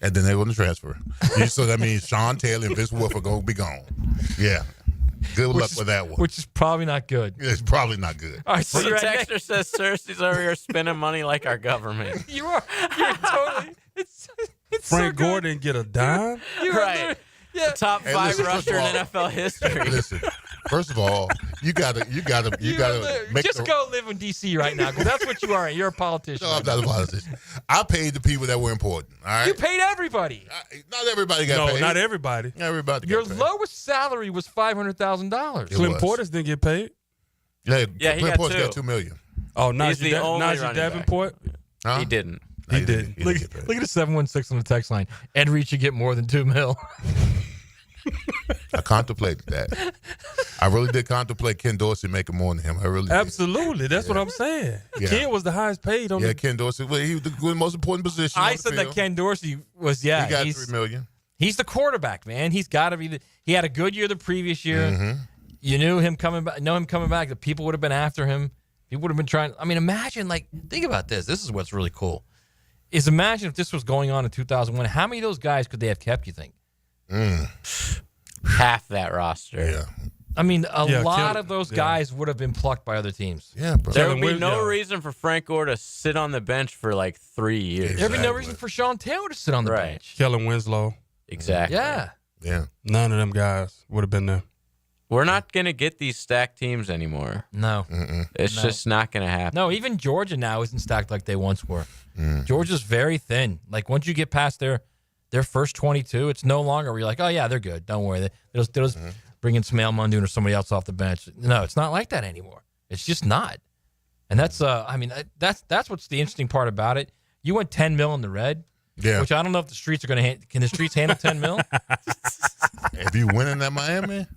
And then they're going to transfer. So that means Sean Taylor and Vince Wolf are going to be gone. Yeah. Good luck with that one. Which is probably not good. It's probably not good. All right, so The you're at texter says Cersei's over here spending money like our government. you're totally. It's Frank Gore didn't get a dime? You're Right. Yeah. The top Hey, 5 listen, rusher in first of all- NFL history. Listen, first of all, you gotta make just go live in D.C. right now because that's what you are. You're a politician. No, I'm not a politician. I paid the people that were important. All right. You paid everybody. Not everybody got paid. No, not everybody. Everybody. Your got paid. lowest salary was $500,000. It Clint was. Portis didn't get paid. Yeah, Yeah, he Clint got Portis got two. $2 million. Oh, He's the only Najee running back. Davenport? Huh? He didn't. No, He did. He Look, didn't get paid. look at the 716 on the text line. Ed Reed should get more than $2 million. I contemplated that. I really did contemplate Ken Dorsey making more than him. I really did. Absolutely. That's what I'm saying. Yeah. Ken was the highest paid on Yeah, the Ken Dorsey. Well, he was the most important position. I on the said that field. Ken Dorsey was, He got he's $3 million. He's the quarterback, man. He's got to be. He had a good year the previous year. Mm-hmm. You knew him coming back. Know him coming back. The people would have been after him. People would have been trying. I mean, imagine. Think about this. This is what's really cool. Is imagine if this was going on in 2001. How many of those guys could they have kept? You think? Half that roster. Yeah. I mean, a Yeah, lot Kel- of those yeah. guys would have been plucked by other teams. Yeah, bro. There Kellen would be Winslow- no yeah. reason for Frank Gore to sit on the bench for like 3 years. There'd be no Exactly. reason for Sean Taylor to sit on the Right. bench. Kellen Winslow. Exactly. Yeah. Yeah. None of them guys would have been there. We're not going to get these stacked teams anymore. No. It's No. just not going to happen. No, even Georgia now isn't stacked like they once were. Georgia's very thin. Like once you get past their first 22, it's no longer where you're like, oh yeah, they're good. Don't worry. They'll just bring in Smail Mundoon or somebody else off the bench. No, it's not like that anymore. It's just not. And that's that's what's the interesting part about it. You went 10 mil in the red. Yeah. Which I don't know if the streets are going to can the streets handle 10 mil? If you winning at Miami,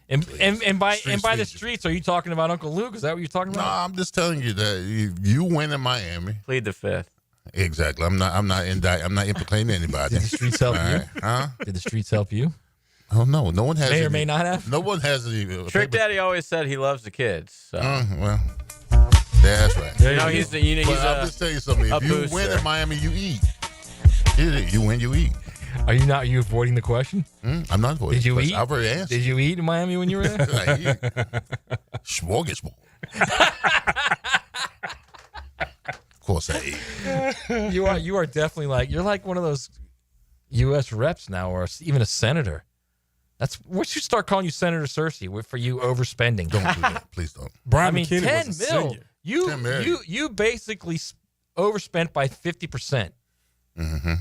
And by the streets, are you talking about Uncle Luke? Is that what you're talking No, about? I'm just telling you that you win in Miami. Plead the fifth. Exactly. I'm not implicating anybody. Did the streets help you? Huh? Did the streets help you? Oh no, no one has. May or may not have. No one has any. Trick Daddy always said he loves the kids. So. Well, that's right. You know, he's I'll just tell you something. If you win in Miami, you eat. You win, you eat. Are you avoiding the question? I'm not avoiding. Did you the eat? question. I've already answered. Did you eat in Miami when you were there? I eat. Smorgasbord. Of course I eat. You are definitely you're like one of those U.S. reps now, or even a senator. We should start calling you Senator Cersei for you overspending. Don't do that, please don't. Brian McKinney 10 was mil. Senior. You basically overspent by 50%. Mm-hmm.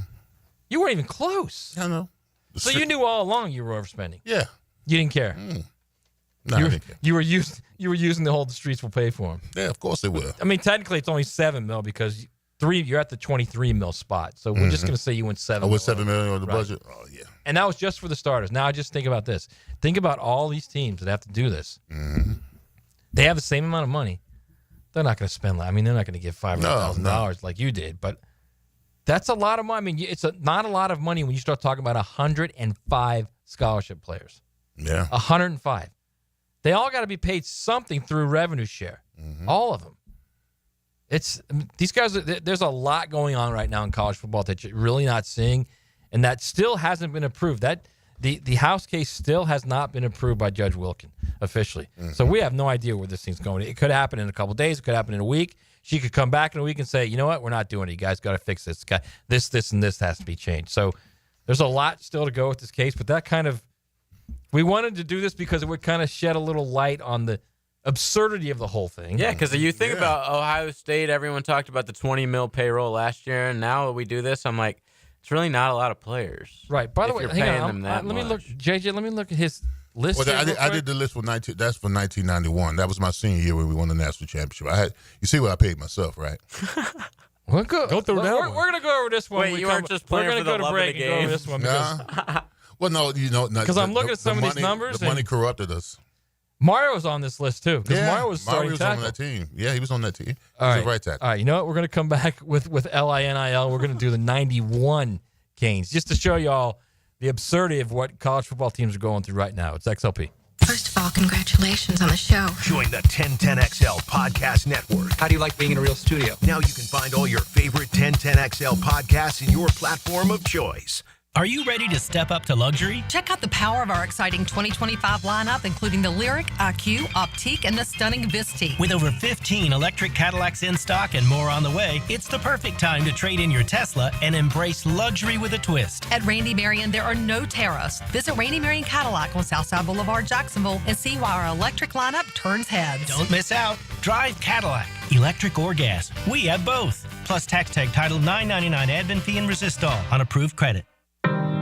You weren't even close. I know. So you knew all along you were overspending. Yeah. You didn't care. No, I didn't care. You were using the whole the streets will pay for them. Yeah, of course they will. I mean, technically it's only 7 mil because you're at the 23 mil spot. So we're just going to say you went 7. I went $7 million on the Right. budget. Oh yeah. And that was just for the starters. Now just think about this. Think about all these teams that have to do this. Mm-hmm. They have the same amount of money. They're not going to spend. I mean, they're not going to give $500,000 like you did. But that's a lot of money. I mean, it's not a lot of money when you start talking about 105 scholarship players. Yeah. 105. They all got to be paid something through revenue share. All of them. These guys. There's a lot going on right now in college football that you're really not seeing, and that still hasn't been approved. That the House case still has not been approved by Judge Wilkin officially. So we have no idea where this thing's going. It could happen in a couple of days. It could happen in a week. She could come back in a week and say, you know what, we're not doing it. You guys got to fix this. This, and this has to be changed. So there's a lot still to go with this case, but that kind of we wanted to do this because it would kind of shed a little light on the absurdity of the whole thing. Yeah, because you think about Ohio State, everyone talked about the 20 mil payroll last year, and now that we do this, I'm like, it's really not a lot of players. Right. By the if way, you're hang paying on. them that Let me much. look, JJ. Let me look at his list. Well, here real I quick. did the list for 19. That's for 1991. That was my senior year when we won the national championship. You see what I paid myself, right? We'll go through that we're going to go over this one. Wait, you weren't just playing We're for gonna the go to love of break the and go over game? this one because Well, no, because I'm looking at some of these numbers. The money corrupted us. Mario was on this list too because Yeah, Mario was starting on tackle. that team. Yeah, he was on that team. He All was right, a right tackle. All right, you know what? We're going to come back with LINIL. We're going to do the 91 Canes just to show y'all the absurdity of what college football teams are going through right now. It's XLP. First of all, congratulations on the show. Join the 1010XL Podcast Network. How do you like being in a real studio? Now you can find all your favorite 1010XL podcasts in your platform of choice. Are you ready to step up to luxury? Check out the power of our exciting 2025 lineup, including the Lyric, IQ, Optique, and the stunning Visti. With over 15 electric Cadillacs in stock and more on the way, it's the perfect time to trade in your Tesla and embrace luxury with a twist. At Randy Marion, there are no tariffs. Visit Randy Marion Cadillac on Southside Boulevard, Jacksonville, and see why our electric lineup turns heads. Don't miss out. Drive Cadillac, electric or gas. We have both. Plus tax tag title $9.99 admin fee and resistol on approved credit.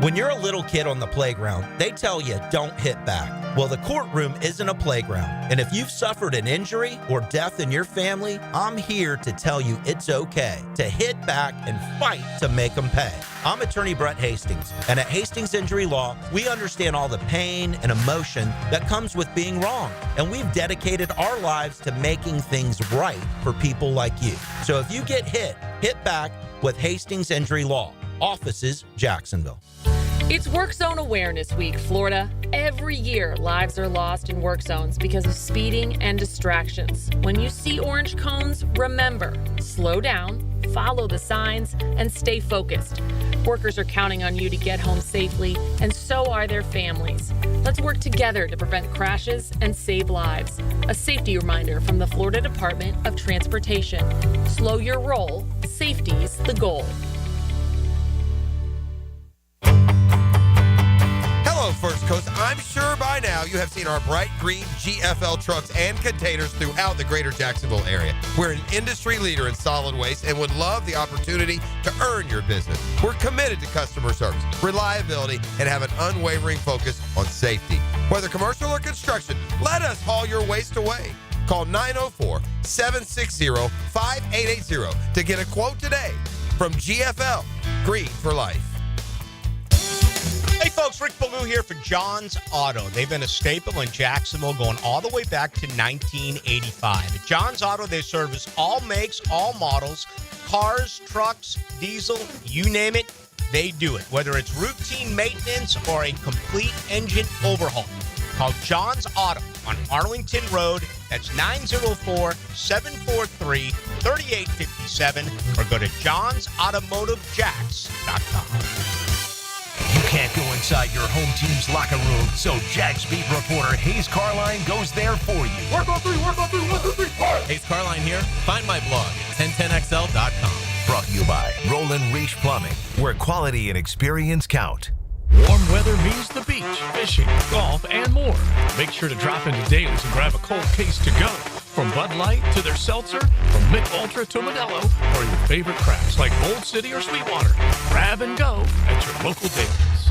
When you're a little kid on the playground, they tell you don't hit back. Well, the courtroom isn't a playground. And if you've suffered an injury or death in your family, I'm here to tell you it's okay to hit back and fight to make them pay. I'm attorney Brett Hastings, and at Hastings Injury Law, we understand all the pain and emotion that comes with being wrong. And we've dedicated our lives to making things right for people like you. So if you get hit back with Hastings Injury Law. Offices, Jacksonville. It's Work Zone Awareness Week, Florida. Every year, lives are lost in work zones because of speeding and distractions. When you see orange cones, remember, slow down, follow the signs, and stay focused. Workers are counting on you to get home safely, and so are their families. Let's work together to prevent crashes and save lives. A safety reminder from the Florida Department of Transportation. Slow your roll. Safety's the goal. Hello, First Coast. I'm sure by now you have seen our bright green GFL trucks and containers throughout the greater Jacksonville area. We're an industry leader in solid waste and would love the opportunity to earn your business. We're committed to customer service, reliability, and have an unwavering focus on safety. Whether commercial or construction, let us haul your waste away. Call 904-760-5880 to get a quote today from GFL, Green for Life. Hey, folks, Rick Ballou here for John's Auto. They've been a staple in Jacksonville going all the way back to 1985. At John's Auto, they service all makes, all models, cars, trucks, diesel, you name it, they do it. Whether it's routine maintenance or a complete engine overhaul. Call John's Auto on Arlington Road. That's 904-743-3857 or go to johnsautomotivejacks.com. You can't go inside your home team's locker room, so Jags beat reporter Hayes Carline goes there for you. Work on three, 1, 2, 3. Hayes Carline here. Find my blog at 1010xl.com. Brought to you by Roland Reach Plumbing, where quality and experience count. Warm weather means the beach, fishing, golf, and more. Make sure to drop into Daly's and grab a cold case to go. From Bud Light to their seltzer, from Mick Ultra to Modelo, or your favorite crafts like Bold City or Sweetwater. Grab and go at your local Daly's.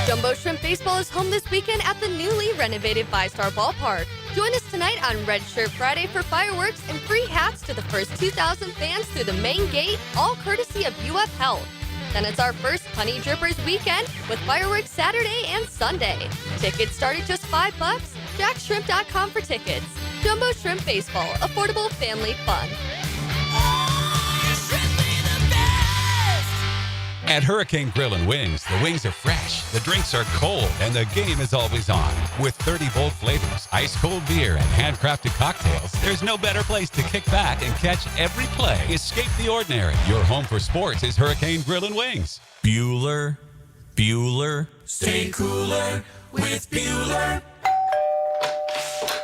Jumbo Shrimp Baseball is home this weekend at the newly renovated 5-Star Ballpark. Join us tonight on Red Shirt Friday for fireworks and free hats to the first 2,000 fans through the main gate, all courtesy of UF Health. Then it's our first Honey Drippers weekend with fireworks Saturday and Sunday. Tickets start at just $5. JackShrimp.com for tickets. Jumbo Shrimp Baseball, affordable family fun. At Hurricane Grill and Wings, the wings are fresh, the drinks are cold, and the game is always on. With 30 bold flavors, ice-cold beer, and handcrafted cocktails, there's no better place to kick back and catch every play. Escape the ordinary. Your home for sports is Hurricane Grill and Wings. Bueller. Stay cooler with Bueller.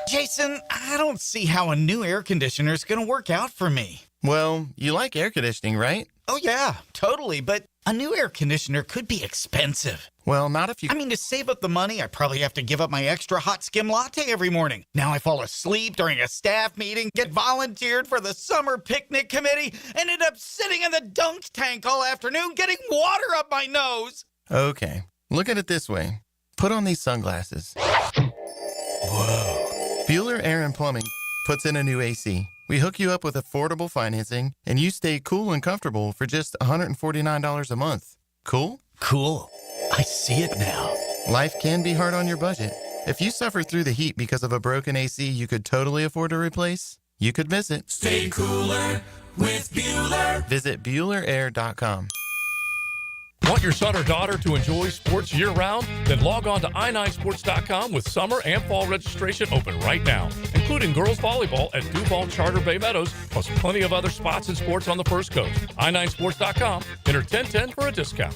Jason, I don't see how a new air conditioner is going to work out for me. Well, you like air conditioning, right? Oh, yeah, totally. But a new air conditioner could be expensive. Well, not if you... I mean, to save up the money, I probably have to give up my extra hot skim latte every morning. Now I fall asleep during a staff meeting, get volunteered for the summer picnic committee, and end up sitting in the dunk tank all afternoon getting water up my nose. Okay, look at it this way. Put on these sunglasses. Whoa. Bueller Air and Plumbing puts in a new AC. We hook you up with affordable financing, and you stay cool and comfortable for just $149 a month. Cool? Cool. I see it now. Life can be hard on your budget. If you suffer through the heat because of a broken AC you could totally afford to replace, you could miss it. Stay cooler with Bueller. Visit BuellerAir.com. Want your son or daughter to enjoy sports year-round? Then log on to i9sports.com with summer and fall registration open right now, including girls volleyball at Duval Charter Bay Meadows, plus plenty of other spots and sports on the First Coast. i9sports.com. Enter 1010 for a discount.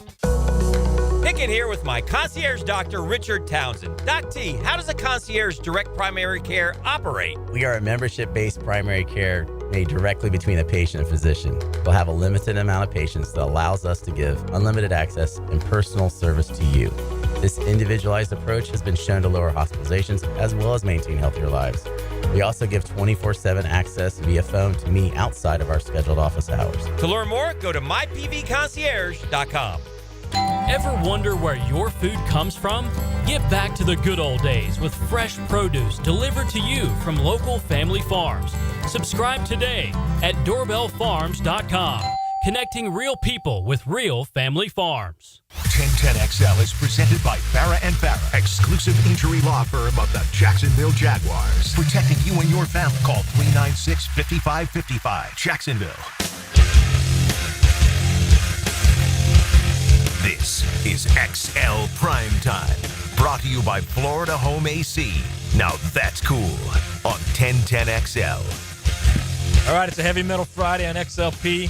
Pickett here with my concierge doctor, Richard Townsend. Doc T, how does a concierge direct primary care operate? We are a membership-based primary care made directly between a patient and physician. We'll have a limited amount of patients that allows us to give unlimited access and personal service to you. This individualized approach has been shown to lower hospitalizations as well as maintain healthier lives. We also give 24/7 access via phone to me outside of our scheduled office hours. To learn more, go to mypvconcierge.com. Ever wonder where your food comes from? Give back to the good old days with fresh produce delivered to you from local family farms. Subscribe today at doorbellfarms.com, connecting real people with real family farms. 1010XL is presented by Farah & Farah, exclusive injury law firm of the Jacksonville Jaguars. Protecting you and your family. Call 396-5555. Jacksonville. This is XL Primetime, brought to you by Florida Home AC. Now that's cool on 1010XL. All right, it's a Heavy Metal Friday on XLP.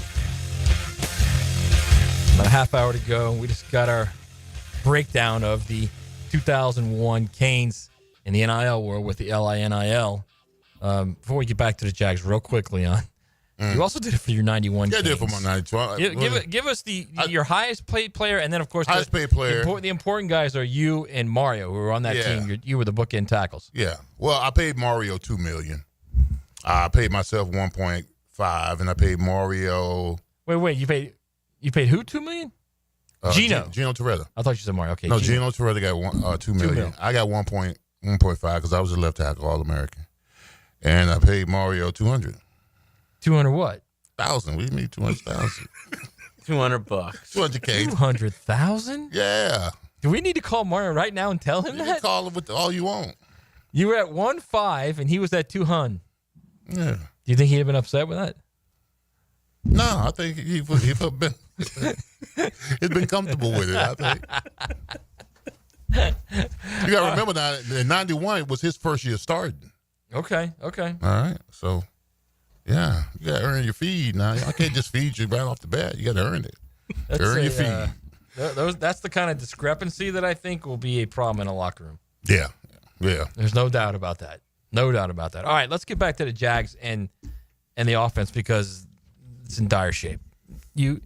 About a half hour to go. We just got our breakdown of the 2001 Canes in the NIL world with the LINIL. Before we get back to the Jags real quickly on. You also did it for your 91 Yeah, I Canes. did it for my 92. Give us your highest paid player, and then, of course, highest paid player. The important guys are you and Mario, who were on that team. You were the bookend tackles. Yeah. Well, I paid Mario $2 million. I paid myself 1.5, and I paid Mario. Wait. You paid who $2 million? Gino Torretta. I thought you said Mario. Okay. No, Gino Torretta got $2 million. I got 1.5 because I was a left tackle All-American, and I paid Mario 200. 200 what? 1,000. What do you mean 200,000? $200. $200K. 200,000? Yeah. Do we need to call Mario right now and tell him You that? can call him with all you want. You were at 1.5 and he was at 200. Yeah. Do you think he'd have been upset with that? No, I think he's been comfortable with it, I think. You got to remember now, in 91 was his first year starting. Okay. All right. So, yeah, you got to earn your feed now. I can't just feed you right off the bat. You got to earn it. Earn your feed. That's the kind of discrepancy that I think will be a problem in a locker room. Yeah. There's no doubt about that. No doubt about that. All right, let's get back to the Jags and the offense because it's in dire shape. You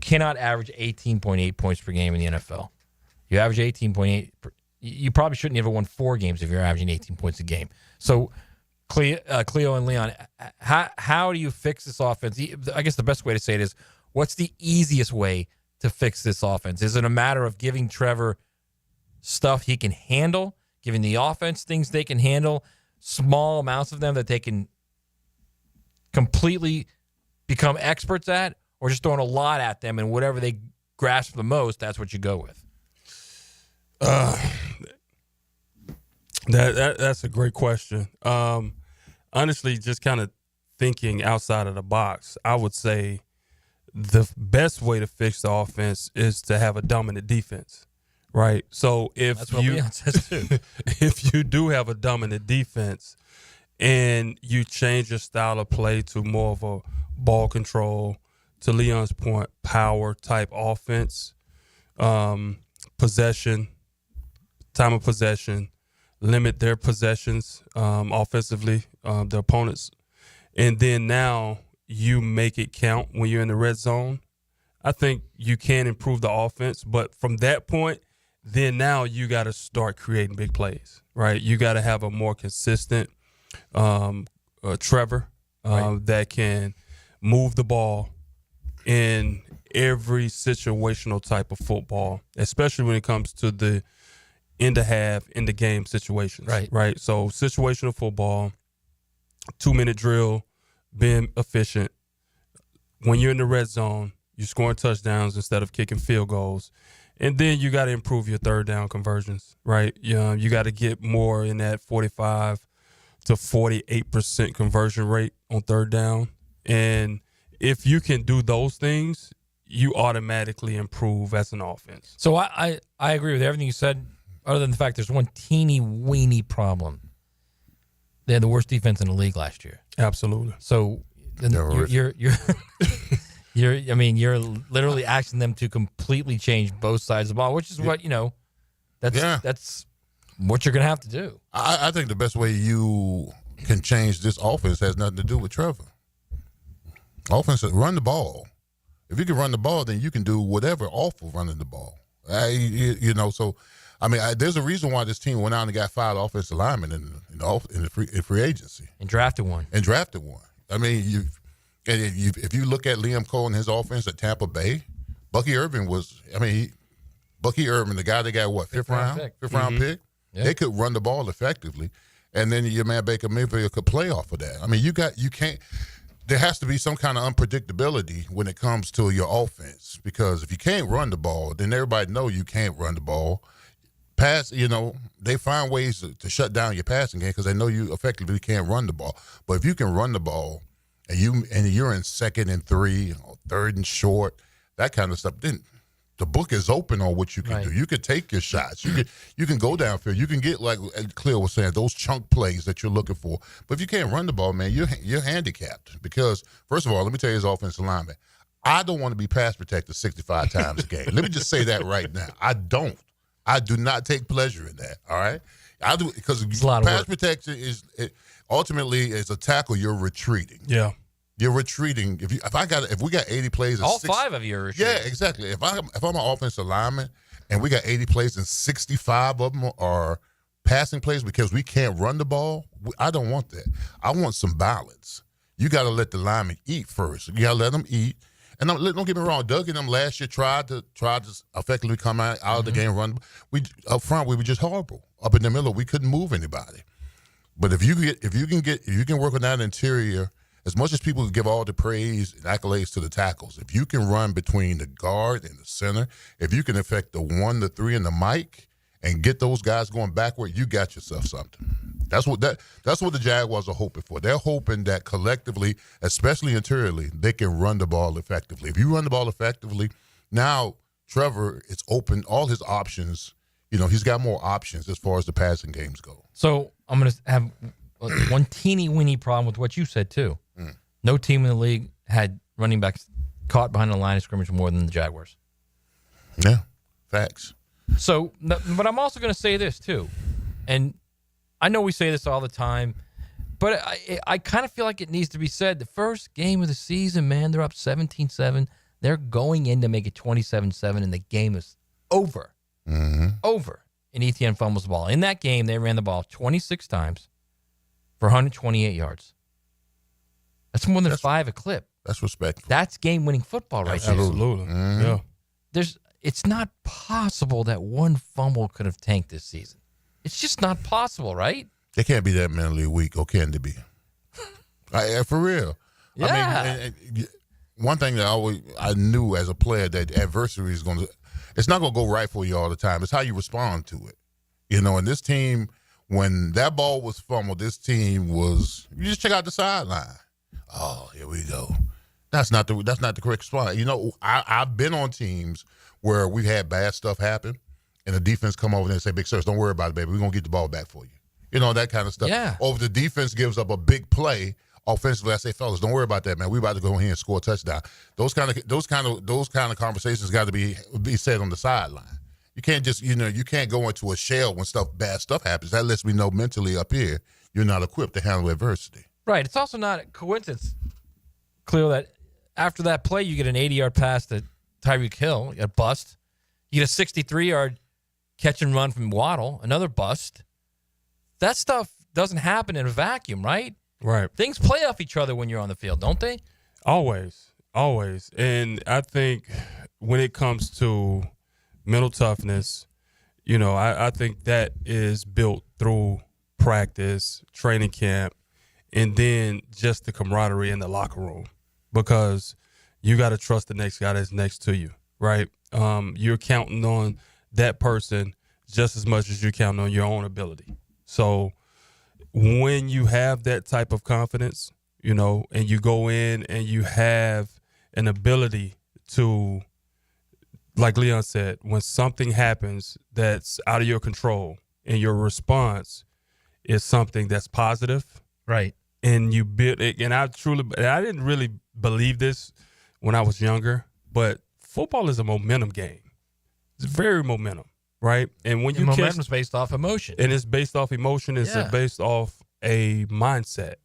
cannot average 18.8 points per game in the NFL. You average 18.8. You probably shouldn't have won 4 games if you're averaging 18 points a game. So, Cleo and Leon, how do you fix this offense? I guess the best way to say it is, what's the easiest way to fix this offense? Is it a matter of giving Trevor stuff he can handle, giving the offense things they can handle, small amounts of them that they can completely become experts at, or just throwing a lot at them and whatever they grasp the most, that's what you go with? That's a great question. Honestly, just kind of thinking outside of the box, I would say the best way to fix the offense is to have a dominant defense, right? So if you do have a dominant defense and you change your style of play to more of a ball control, to Leon's point, power type offense, possession, time of possession, limit their possessions offensively, the opponents, and then now you make it count when you're in the red zone. I think you can improve the offense, but from that point, then now you got to start creating big plays, right? You got to have a more consistent Trevor that can move the ball in every situational type of football, especially when it comes to the end of half, end of game situations. Right. So situational football, 2-minute drill, being efficient. When you're in the red zone, you're scoring touchdowns instead of kicking field goals. And then you got to improve your third down conversions, right? You got to get more in that 45 to 48% conversion rate on third down. And if you can do those things, you automatically improve as an offense. So I agree with everything you said, other than the fact there's one teeny-weeny problem. They had the worst defense in the league last year. Absolutely. So you're you're literally asking them to completely change both sides of the ball, which is what, that's what you're going to have to do. I think the best way you can change this offense has nothing to do with Trevor. Offense, run the ball. If you can run the ball, then you can do whatever off of running the ball. There's a reason why this team went out and got 5 offensive linemen in free agency. And drafted one. I mean, if you look at Liam Cole and his offense at Tampa Bay, Bucky Irvin, the guy they got, fifth round pick? Yeah. They could run the ball effectively. And then your man Baker Mayfield could play off of that. I mean, there has to be some kind of unpredictability when it comes to your offense, because if you can't run the ball, then everybody know you can't run the ball. They find ways to shut down your passing game because they know you effectively can't run the ball. But if you can run the ball and you're in 2nd and 3 or 3rd and short, that kind of stuff, then the book is open on what you can do. You can take your shots. You can go downfield. You can get, like Cleo was saying, those chunk plays that you're looking for. But if you can't run the ball, man, you're handicapped because, first of all, let me tell you as offensive lineman, I don't want to be pass protected 65 times a game. Let me just say that right now. I do not take pleasure in that, all right? I do, because pass protection is ultimately as a tackle, you're retreating. Yeah. You're retreating. If we got 80 plays, all 5 of you are retreating. Yeah, exactly. If I'm an offensive lineman and we got 80 plays and 65 of them are passing plays because we can't run the ball, I don't want that. I want some balance. You got to let the lineman eat first. You got to let them eat. And don't get me wrong, Doug and them last year tried to effectively come out of the game, run. Up front, we were just horrible. Up in the middle, we couldn't move anybody. But if you can work on that interior, as much as people give all the praise and accolades to the tackles, if you can run between the guard and the center, if you can affect the 1 to 3 in the mic and get those guys going backward, you got yourself something. That's what the Jaguars are hoping for. They're hoping that collectively, especially interiorly, they can run the ball effectively. If you run the ball effectively, now Trevor is open all his options. He's got more options as far as the passing games go. So I'm going to have one teeny-weeny problem with what you said, too. No team in the league had running backs caught behind the line of scrimmage more than the Jaguars. Yeah, facts. So, but I'm also going to say this, too. And I know we say this all the time, but I kind of feel like it needs to be said. The first game of the season, man, they're up 17-7. They're going in to make it 27-7, and the game is over. Over. And Etienne fumbles the ball. In that game, they ran the ball 26 times for 128 yards. That's more than 5 a clip. That's respectful. That's game-winning football right there. Absolutely. Yeah. It's not possible that one fumble could have tanked this season. It's just not possible, right? They can't be that mentally weak, or can they be? For real. Yeah. I mean, one thing that I knew as a player that adversity is it's not going to go right for you all the time. It's how you respond to it. And this team, when that ball was fumbled, this team was, you just check out the sideline. Oh, here we go. That's not the correct spot. I've been on teams where we've had bad stuff happen, and the defense come over there and say, Big Sirs, don't worry about it, baby. We're going to get the ball back for you. That kind of stuff. Yeah. Or if the defense gives up a big play offensively, I say, fellas, don't worry about that, man. We're about to go in here and score a touchdown. Those kind of conversations got to be said on the sideline. You can't just, you can't go into a shell when bad stuff happens. That lets me know mentally up here you're not equipped to handle adversity. Right. It's also not a coincidence, Cleo, that after that play, you get an 80-yard pass to Tyreek Hill, you get a bust. You get a 63-yard catch and run from Waddle, another bust. That stuff doesn't happen in a vacuum, right? Right. Things play off each other when you're on the field, don't they? Always. And I think when it comes to mental toughness, I think that is built through practice, training camp, and then just the camaraderie in the locker room, because you got to trust the next guy that's next to you, right? You're counting on that person just as much as you're counting on your own ability. So when you have that type of confidence, and you go in and you have an ability to, like Leon said, when something happens that's out of your control and your response is something that's positive, right? And you build it, and I didn't really believe this when I was younger, but football is a momentum game. It's very momentum, right? And when momentum is based off emotion, and it's based off emotion, it's based off a mindset,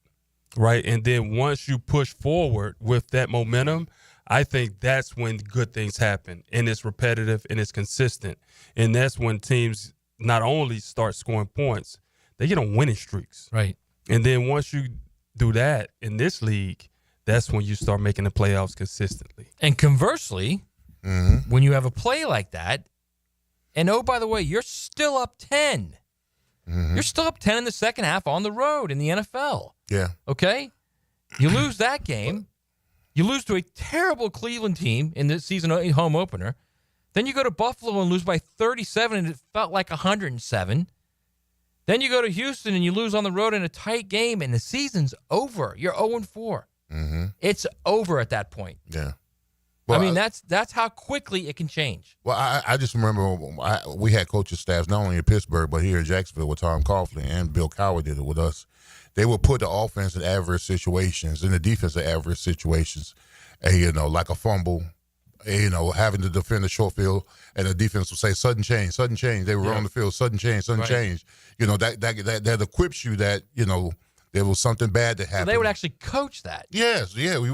right? And then once you push forward with that momentum, I think that's when good things happen, and it's repetitive and it's consistent, and that's when teams not only start scoring points, they get on winning streaks, right? And then once you do that in this league, that's when you start making the playoffs consistently. And conversely, when you have a play like that, and oh, by the way, you're still up 10. You're still up 10 in the second half on the road in the NFL. Yeah. Okay? You lose that game. You lose to a terrible Cleveland team in the season home opener. Then you go to Buffalo and lose by 37, and it felt like 107. Then you go to Houston and you lose on the road in a tight game, and the season's over. You're 0-4. It's over at that point. Yeah. Well, I mean, that's how quickly it can change. Well, I just remember we had coaching staffs not only in Pittsburgh but here in Jacksonville with Tom Coughlin, and Bill Cowher did it with us. They would put the offense in adverse situations and the defense in adverse situations, and, like a fumble, having to defend the short field, and the defense would say sudden change. They were on the field, sudden change. That equips you that there was something bad that happened. So they would actually coach that. Yes, yeah. They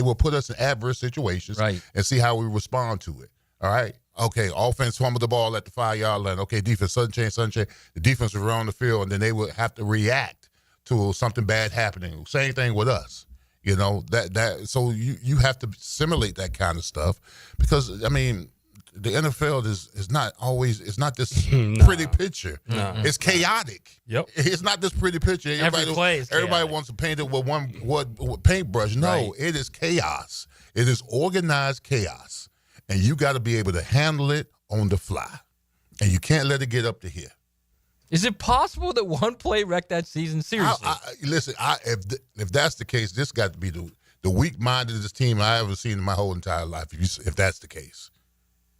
will put us in adverse situations, right, and see how we respond to it. All right. Okay, offense fumbled the ball at the 5-yard line. Okay, defense, sudden change. The defense would run on the field, and then they would have to react to something bad happening. Same thing with us. So you have to simulate that kind of stuff because, I mean, the NFL is not always. It's not this pretty picture. No. It's chaotic. Yep. It's not this pretty picture. Everybody wants to paint it with one paintbrush. No, Right. it is chaos. It is organized chaos, and you got to be able to handle it on the fly, and you can't let it get up to here. Is it possible that one play wrecked that season? Seriously. Listen, if that's the case, this got to be the weak-mindedest team I ever seen in my whole entire life. If that's the case,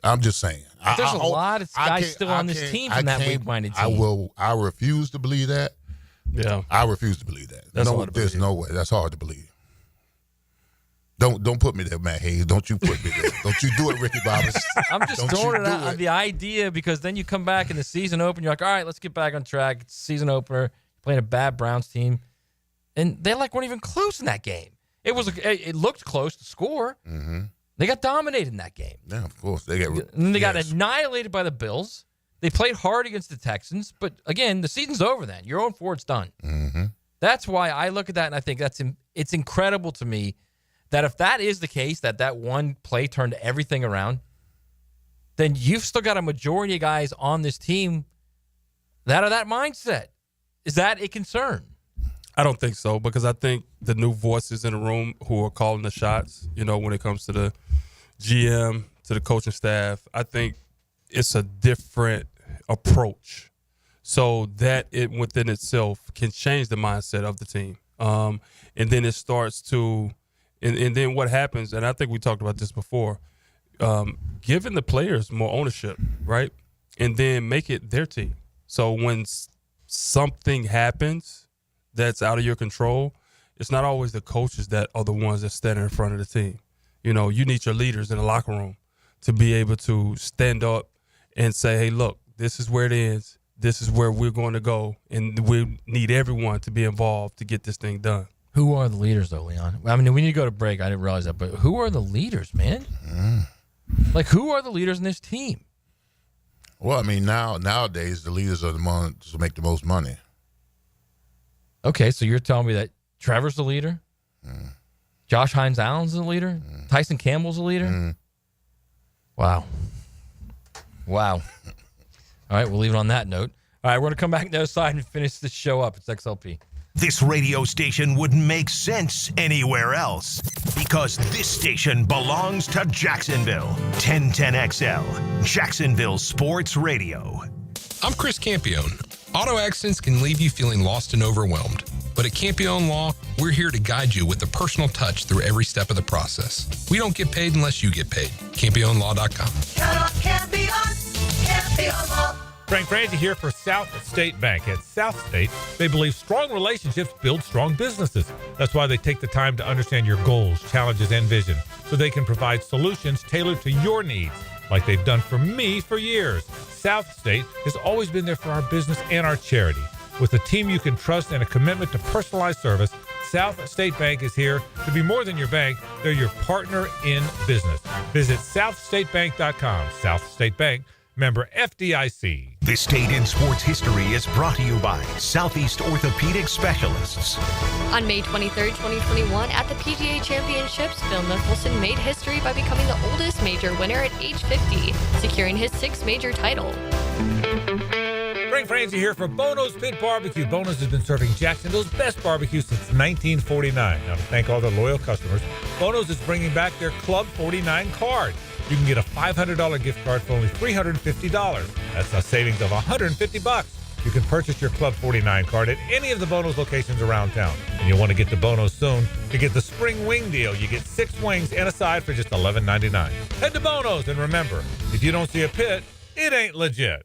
I'm just saying. There's a lot of guys still on this team from that weak-minded team. I refuse to believe that. Yeah, I refuse to believe that. That's hard to there's believe. no way. That's hard to believe. Don't put me there, Matt Hayes. Don't you put me there. Don't you do it, Ricky Bobbitt. I'm just throwing it out on the idea because then you come back in the season opener. You're like, all right, let's get back on track. It's season opener. Playing a bad Browns team. And they weren't even close in that game. It looked close to score. Mm-hmm. They got dominated in that game. Yeah, of course. They got annihilated by the Bills. They played hard against the Texans. But, again, the season's over then. You're 0-4. It's done. Mm-hmm. That's why I look at that and I think it's incredible to me that if that is the case, that one play turned everything around, then you've still got a majority of guys on this team that are that mindset. Is that a concern? I don't think so, because I think the new voices in the room who are calling the shots, when it comes to the GM, to the coaching staff, I think it's a different approach. So that it within itself can change the mindset of the team. And then it starts to, and then what happens, and I think we talked about this before, giving the players more ownership, right? And then make it their team. So when something happens that's out of your control, it's not always the coaches that are the ones that stand in front of the team. You need your leaders in the locker room to be able to stand up and say, hey, look, this is where it is. This is where we're going to go. And we need everyone to be involved to get this thing done. Who are the leaders, though, Leon? I mean, we need to go to break. I didn't realize that. But who are the leaders, man? Who are the leaders in this team? Well, I mean, nowadays, the leaders are the ones who make the most money. Okay, so you're telling me that Trevor's the leader? Josh Hines Allen's the leader? Tyson Campbell's the leader? Wow. All right, we'll leave it on that note. All right, we're going to come back to the other side and finish this show up. It's XLP. This radio station wouldn't make sense anywhere else because this station belongs to Jacksonville. 1010XL, Jacksonville Sports Radio. I'm Chris Campione. Auto accidents can leave you feeling lost and overwhelmed. But at Campione Law, we're here to guide you with a personal touch through every step of the process. We don't get paid unless you get paid. CampioneLaw.com. Count on Campione Law. Frank Frangie here for South State Bank. At South State, they believe strong relationships build strong businesses. That's why they take the time to understand your goals, challenges, and vision so they can provide solutions tailored to your needs, like they've done for me for years. South State has always been there for our business and our charity. With a team you can trust and a commitment to personalized service, South State Bank is here to be more than your bank. They're your partner in business. Visit SouthStateBank.com. South State Bank, member FDIC. This Date in Sports History is brought to you by Southeast Orthopedic Specialists. On May 23rd, 2021, at the PGA Championships, Phil Mickelson made history by becoming the oldest major winner at age 50, securing his 6th major title. Frank Frangie here for Bono's Pit Barbecue. Bono's has been serving Jacksonville's best barbecue since 1949. Now, to thank all their loyal customers, Bono's is bringing back their Club 49 card. You can get a $500 gift card for only $350. That's a savings of $150. You can purchase your Club 49 card at any of the Bono's locations around town. And you'll want to get to Bono's soon to get the spring wing deal. You get 6 wings and a side for just $11.99. Head to Bono's, and remember, if you don't see a pit, it ain't legit.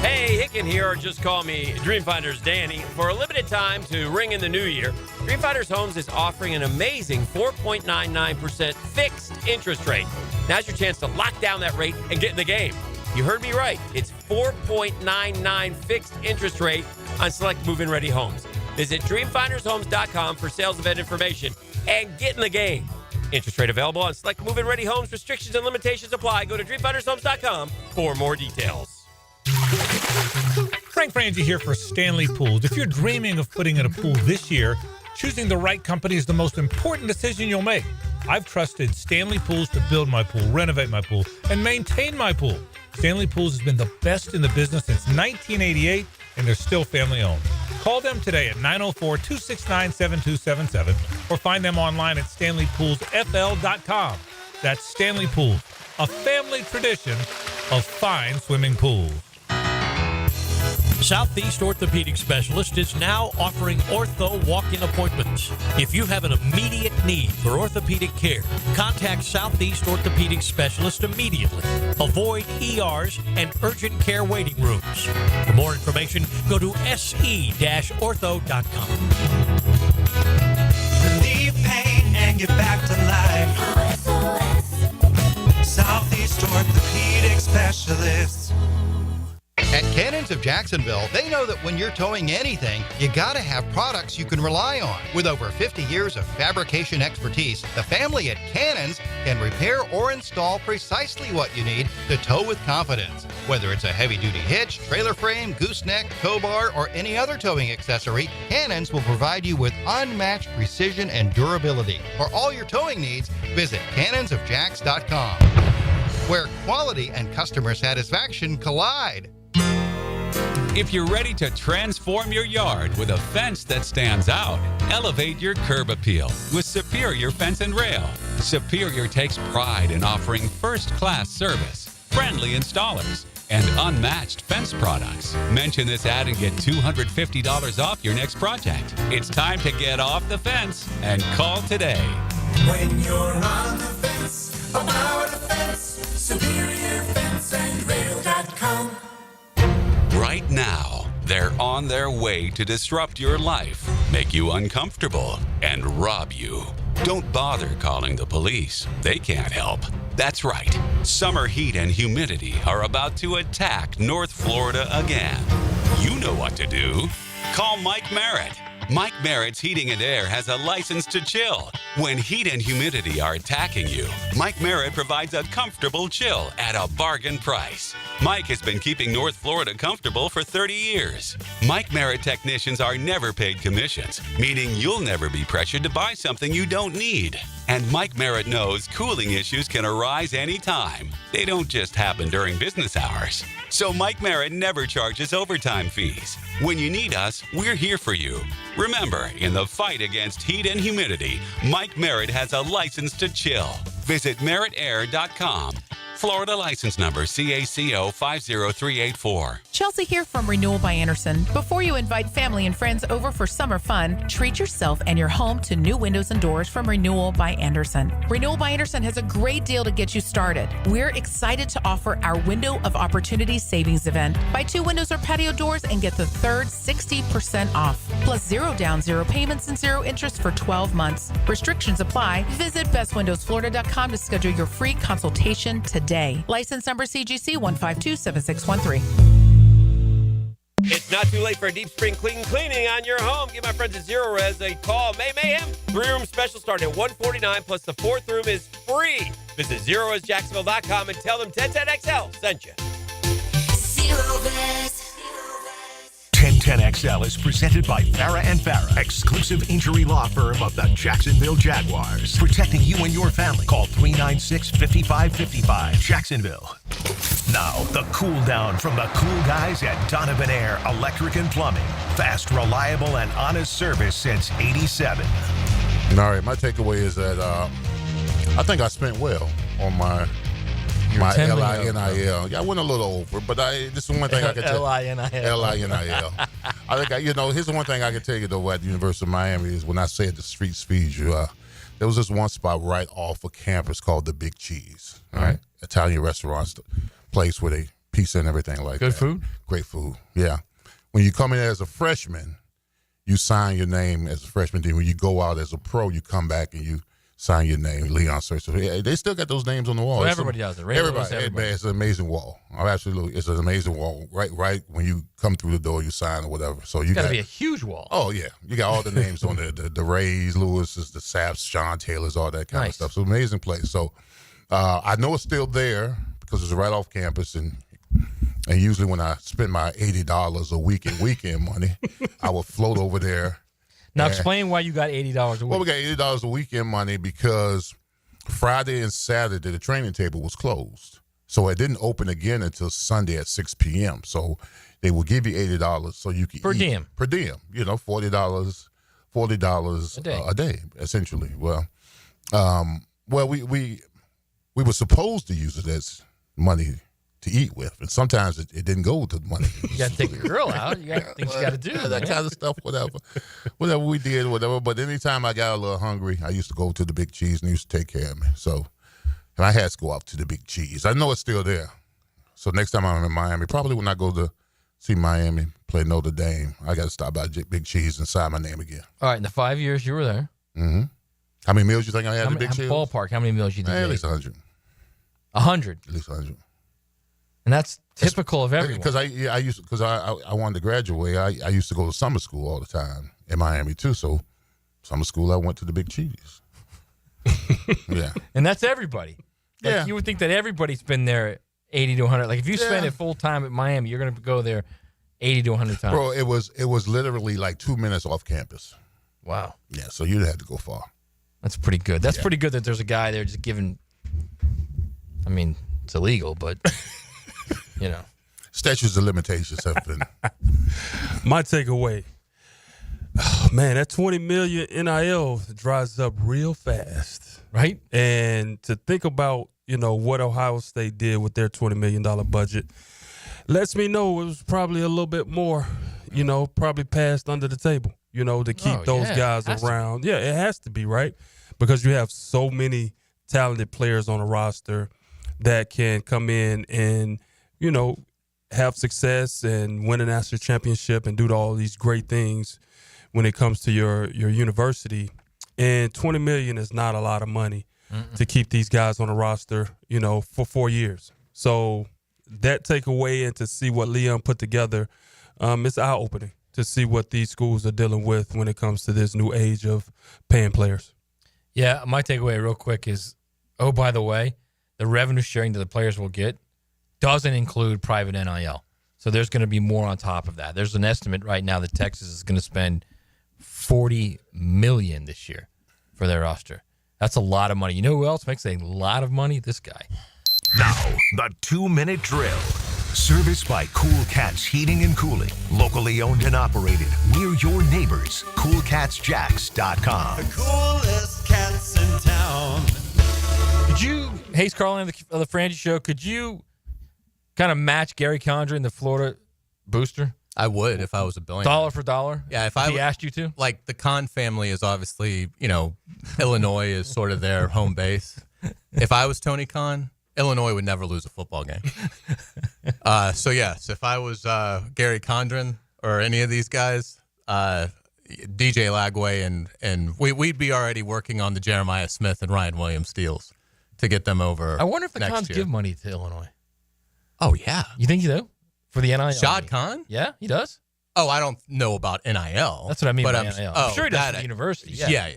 Hey, Hicken here, or just call me Dreamfinders Danny. For a limited time to ring in the new year, Dreamfinders Homes is offering an amazing 4.99% fixed interest rate. Now's your chance to lock down that rate and get in the game. You heard me right. It's 4.99 fixed interest rate on select move-in ready homes. Visit DreamFindersHomes.com for sales event information and get in the game. Interest rate available on select move-in ready homes. Restrictions and limitations apply. Go to DreamFindersHomes.com for more details. Frank Frangie here for Stanley Pools. If you're dreaming of putting in a pool this year, choosing the right company is the most important decision you'll make. I've trusted Stanley Pools to build my pool, renovate my pool, and maintain my pool. Stanley Pools has been the best in the business since 1988, and they're still family-owned. Call them today at 904-269-7277 or find them online at StanleyPoolsFL.com. That's Stanley Pools, a family tradition of fine swimming pools. Southeast Orthopedic Specialist is now offering ortho walk-in appointments. If you have an immediate need for orthopedic care, contact Southeast Orthopedic Specialist immediately. Avoid ERs and urgent care waiting rooms. For more information, go to se-ortho.com. Relieve pain and get back to life. Southeast Orthopedic Specialists. At Cannons of Jacksonville, they know that when you're towing anything, you gotta have products you can rely on. With over 50 years of fabrication expertise, the family at Cannons can repair or install precisely what you need to tow with confidence. Whether it's a heavy-duty hitch, trailer frame, gooseneck, tow bar, or any other towing accessory, Cannons will provide you with unmatched precision and durability. For all your towing needs, visit cannonsofjacks.com, where quality and customer satisfaction collide. If you're ready to transform your yard with a fence that stands out, elevate your curb appeal with Superior Fence and Rail. Superior takes pride in offering first-class service, friendly installers, and unmatched fence products. Mention this ad and get $250 off your next project. It's time to get off the fence and call today. When you're on the fence, about the fence, SuperiorFenceandRail.com. Right now, they're on their way to disrupt your life, make you uncomfortable, and rob you. Don't bother calling the police. They can't help. That's right. Summer heat and humidity are about to attack North Florida again. You know what to do. Call Mike Merritt. Mike Merritt's Heating and Air has a license to chill. When heat and humidity are attacking you, Mike Merritt provides a comfortable chill at a bargain price. Mike has been keeping North Florida comfortable for 30 years. Mike Merritt technicians are never paid commissions, meaning you'll never be pressured to buy something you don't need. And Mike Merritt knows cooling issues can arise anytime. They don't just happen during business hours. So Mike Merritt never charges overtime fees. When you need us, we're here for you. Remember, in the fight against heat and humidity, Mike Merritt has a license to chill. Visit merrittair.com. Florida license number CACO 50384. Chelsea here from Renewal by Anderson. Before you invite family and friends over for summer fun, treat yourself and your home to new windows and doors from Renewal by Anderson. Renewal by Anderson has a great deal to get you started. We're excited to offer our Window of Opportunity Savings Event. Buy 2 windows or patio doors and get the third 60% off. Plus 0 down, 0 payments, and 0 interest for 12 months. Restrictions apply. Visit bestwindowsflorida.com to schedule your free consultation today. License number CGC 1527613. It's not too late for a deep spring cleaning on your home. Give my friends at Zero Res a call. Mayhem 3-room special starting at $149 plus the 4th room is free. Visit ZeroResJacksonville.com and tell them 1010XL sent you. Zero Res. 1010XL is presented by Farah and Farah, exclusive injury law firm of the Jacksonville Jaguars. Protecting you and your family. Call 396-5555. Jacksonville. Now, the cool down from the cool guys at Donovan Air Electric and Plumbing. Fast, reliable, and honest service since '87. All right, my takeaway is that I think I spent well on my LINIL. Yeah, I went a little over, but this is one thing I can tell. LINIL. I think, here's the one thing I can tell you, though, at the University of Miami is when I say the streets feed you, there was this one spot right off of campus called the Big Cheese, all right? Italian restaurants, place where they pizza and everything like that. Good food? Great food, yeah. When you come in as a freshman, you sign your name as a freshman. Then when you go out as a pro, you come back and you sign your name, Leon Search. So they still got those names on the wall. So everybody does it. Everybody. It's an amazing wall. Absolutely, it's an amazing wall. Right when you come through the door, you sign or whatever. So you got to be a huge wall. Oh yeah, you got all the names on there. The Rays, Lewis's, the Saps, Sean Taylors, all that kind of stuff. So amazing place. So I know it's still there because it's right off campus, and usually when I spend my $80 a week in weekend money, I would float over there. Now explain why you got $80 a week. Well, we got $80 a weekend money because Friday and Saturday, the training table was closed. So it didn't open again until Sunday at 6 p.m. So they will give you $80 so you can Per eat. diem. Per diem. You know, $40 a day, essentially. Well, we were supposed to use it as money to eat with, and sometimes it didn't go to money. You got to take your girl out. You got things you got to do. That kind of stuff, whatever we did, whatever. But anytime I got a little hungry, I used to go to the Big Cheese and he used to take care of me. So, and I had to go out to the Big Cheese. I know it's still there. So next time I'm in Miami, probably when I go to see Miami play Notre Dame, I got to stop by Big Cheese and sign my name again. All right, in the 5 years you were there. Mm-hmm. How many meals you think I had at Big Cheese? Ballpark, how many meals you did? At least 100. 100? At least 100. And that's typical of everyone. Because I wanted to graduate. I used to go to summer school all the time in Miami too. So summer school I went to the Big Cheese. Yeah. And that's everybody. Like, Yeah. you would think that everybody's been there 80 to 100. Like if you spend it full time at Miami, you're going to go there 80 to 100 times. Bro, it was literally like 2 minutes off campus. Wow. Yeah, so you had to go far. That's pretty good. That's pretty good that there's a guy there just giving. I mean, it's illegal, but you know, statutes of limitations have been. My takeaway, oh, man, that $20 million NIL dries up real fast, right? And to think about, what Ohio State did with their $20 million budget lets me know it was probably a little bit more, probably passed under the table, to keep those guys around. Yeah, it has to be, right? Because you have so many talented players on the roster that can come in and, have success and win a national championship and do all these great things when it comes to your university. And $20 million is not a lot of money to keep these guys on the roster, for 4 years. So that takeaway and to see what Leon put together, it's eye-opening to see what these schools are dealing with when it comes to this new age of paying players. Yeah, my takeaway real quick is, oh, by the way, the revenue sharing that the players will get doesn't include private NIL. So there's going to be more on top of that. There's an estimate right now that Texas is going to spend $40 million this year for their roster. That's a lot of money. You know who else makes a lot of money? This guy. Now, the 2-minute drill. Serviced by Cool Cats Heating and Cooling. Locally owned and operated. We're your neighbors. CoolCatsJacks.com. The coolest cats in town. Could you, Hayes Carlin of the Frangie Show, could you kind of match Gary Condren, the Florida booster? I would if I was a billionaire. Dollar for dollar? Yeah, if he asked you to? Like, the Kahn family is obviously, Illinois is sort of their home base. If I was Tony Khan, Illinois would never lose a football game. So, yes, if I was Gary Condren or any of these guys, DJ Lagway, and we'd be already working on the Jeremiah Smith and Ryan Williams deals to get them over. I wonder if the next Khans year. give money to Illinois. Oh, yeah. You think you do? For the NIL? Shad Khan? Yeah, he does. Oh, I don't know about NIL. That's what I mean but by NIL. I'm sure he does for the university. Yeah.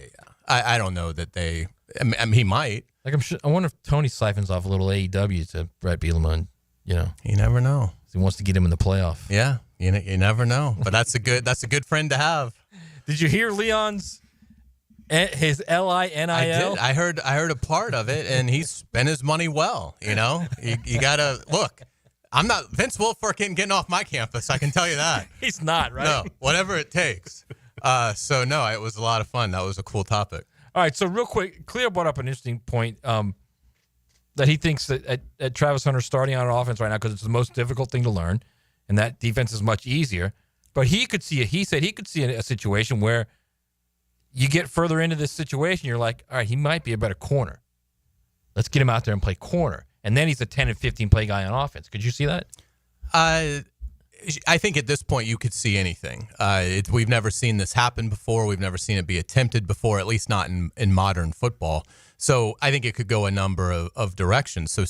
I don't know that they. I mean, he might. Like I wonder if Tony siphons off a little AEW to Brett Bielema. You never know. He wants to get him in the playoff. Yeah, you never know. But that's a good friend to have. Did you hear Leon's his LINIL? I did. I heard a part of it, and he spent his money well. You gotta look. I'm not Vince Wilfork ain't getting off my campus. I can tell you that. He's not, right? No, whatever it takes. So no, it was a lot of fun. That was a cool topic. All right, so real quick, Cleo brought up an interesting point that he thinks that at Travis Hunter starting on an offense right now because it's the most difficult thing to learn, and that defense is much easier. But he said he could see a situation where you get further into this situation, you're like, all right, he might be a better corner. Let's get him out there and play corner. And then he's a 10 and 15 play guy on offense. Could you see that? I think at this point you could see anything. We've never seen this happen before. We've never seen it be attempted before, at least not in modern football. So I think it could go a number of directions. So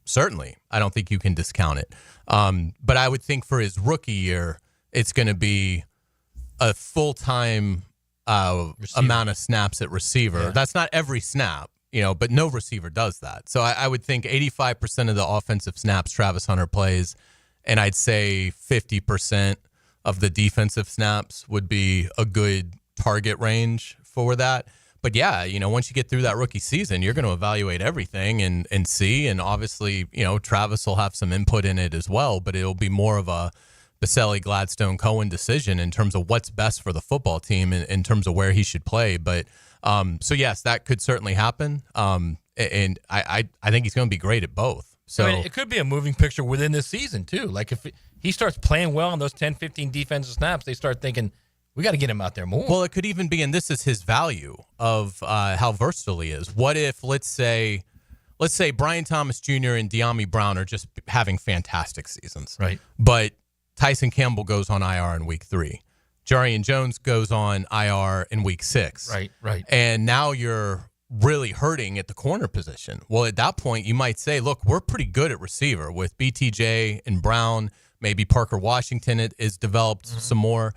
certainly, I don't think you can discount it. But I would think for his rookie year, it's going to be a full-time amount of snaps at receiver. Yeah. That's not every snap. But no receiver does that. So I would think 85% of the offensive snaps Travis Hunter plays, and I'd say 50% of the defensive snaps would be a good target range for that. But yeah, once you get through that rookie season, you're going to evaluate everything and see. And obviously, Travis will have some input in it as well, but it'll be more of a Baselli, Gladstone, Cohen decision in terms of what's best for the football team in terms of where he should play. But so yes, that could certainly happen. And I think he's going to be great at both. So it could be a moving picture within this season too. Like if he starts playing well on those 10, 15 defensive snaps, they start thinking, we got to get him out there more. Well, it could even be, and this is his value of how versatile he is. What if, let's say Brian Thomas Jr. and De'Ami Brown are just having fantastic seasons. Right. But Tyson Campbell goes on IR in week 3. Jarian Jones goes on IR in week 6. Right. And now you're really hurting at the corner position. Well, at that point, you might say, look, we're pretty good at receiver with BTJ and Brown. Maybe Parker Washington is developed some more.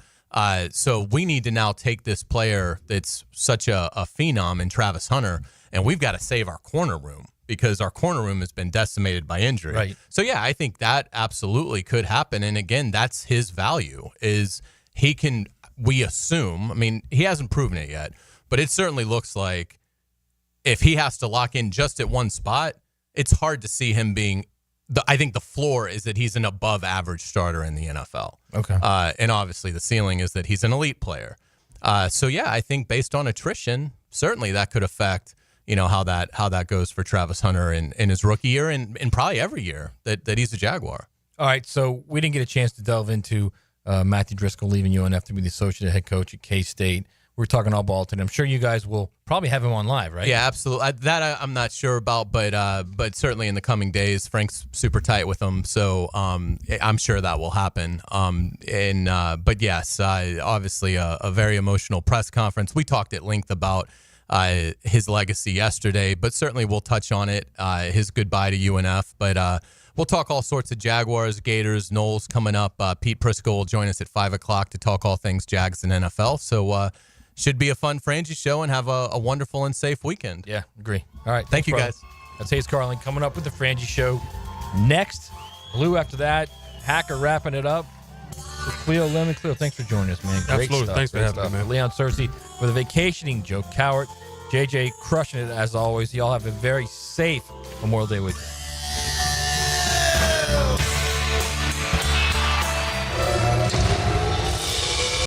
So we need to now take this player that's such a phenom in Travis Hunter, and we've got to save our corner room because our corner room has been decimated by injury. Right. So, yeah, I think that absolutely could happen. And, again, that's his value is he can, we assume, I mean, he hasn't proven it yet, but it certainly looks like if he has to lock in just at one spot, it's hard to see him being I think the floor is that he's an above average starter in the NFL. Okay. And obviously the ceiling is that he's an elite player. So yeah, I think based on attrition, certainly that could affect, how that goes for Travis Hunter in his rookie year and probably every year that he's a Jaguar. All right. So we didn't get a chance to delve into Matthew Driscoll leaving UNF to be the associate head coach at K-State. We're talking all ball today. I'm sure you guys will probably have him on live, right? Yeah, absolutely. I'm not sure about, but certainly in the coming days, Frank's super tight with him, so I'm sure that will happen. But yes, obviously a very emotional press conference. We talked at length about his legacy yesterday, but certainly we'll touch on it. His goodbye to UNF, but we'll talk all sorts of Jaguars, Gators, Knowles coming up. Pete Prisco will join us at 5:00 to talk all things Jags and NFL. So. Should be a fun Frangie show and have a wonderful and safe weekend. Yeah, agree. All right. Thank you, brother. guys. That's Hayes Carlin coming up with the Frangie show next. Blue after that. Hacker wrapping it up. With Cleo Lemon. Cleo, thanks for joining us, man. Great Absolutely. stuff. Thanks for having me, man. Leon Cersei with a vacationing Joe Cowart. JJ crushing it as always. Y'all have a very safe Memorial Day weekend.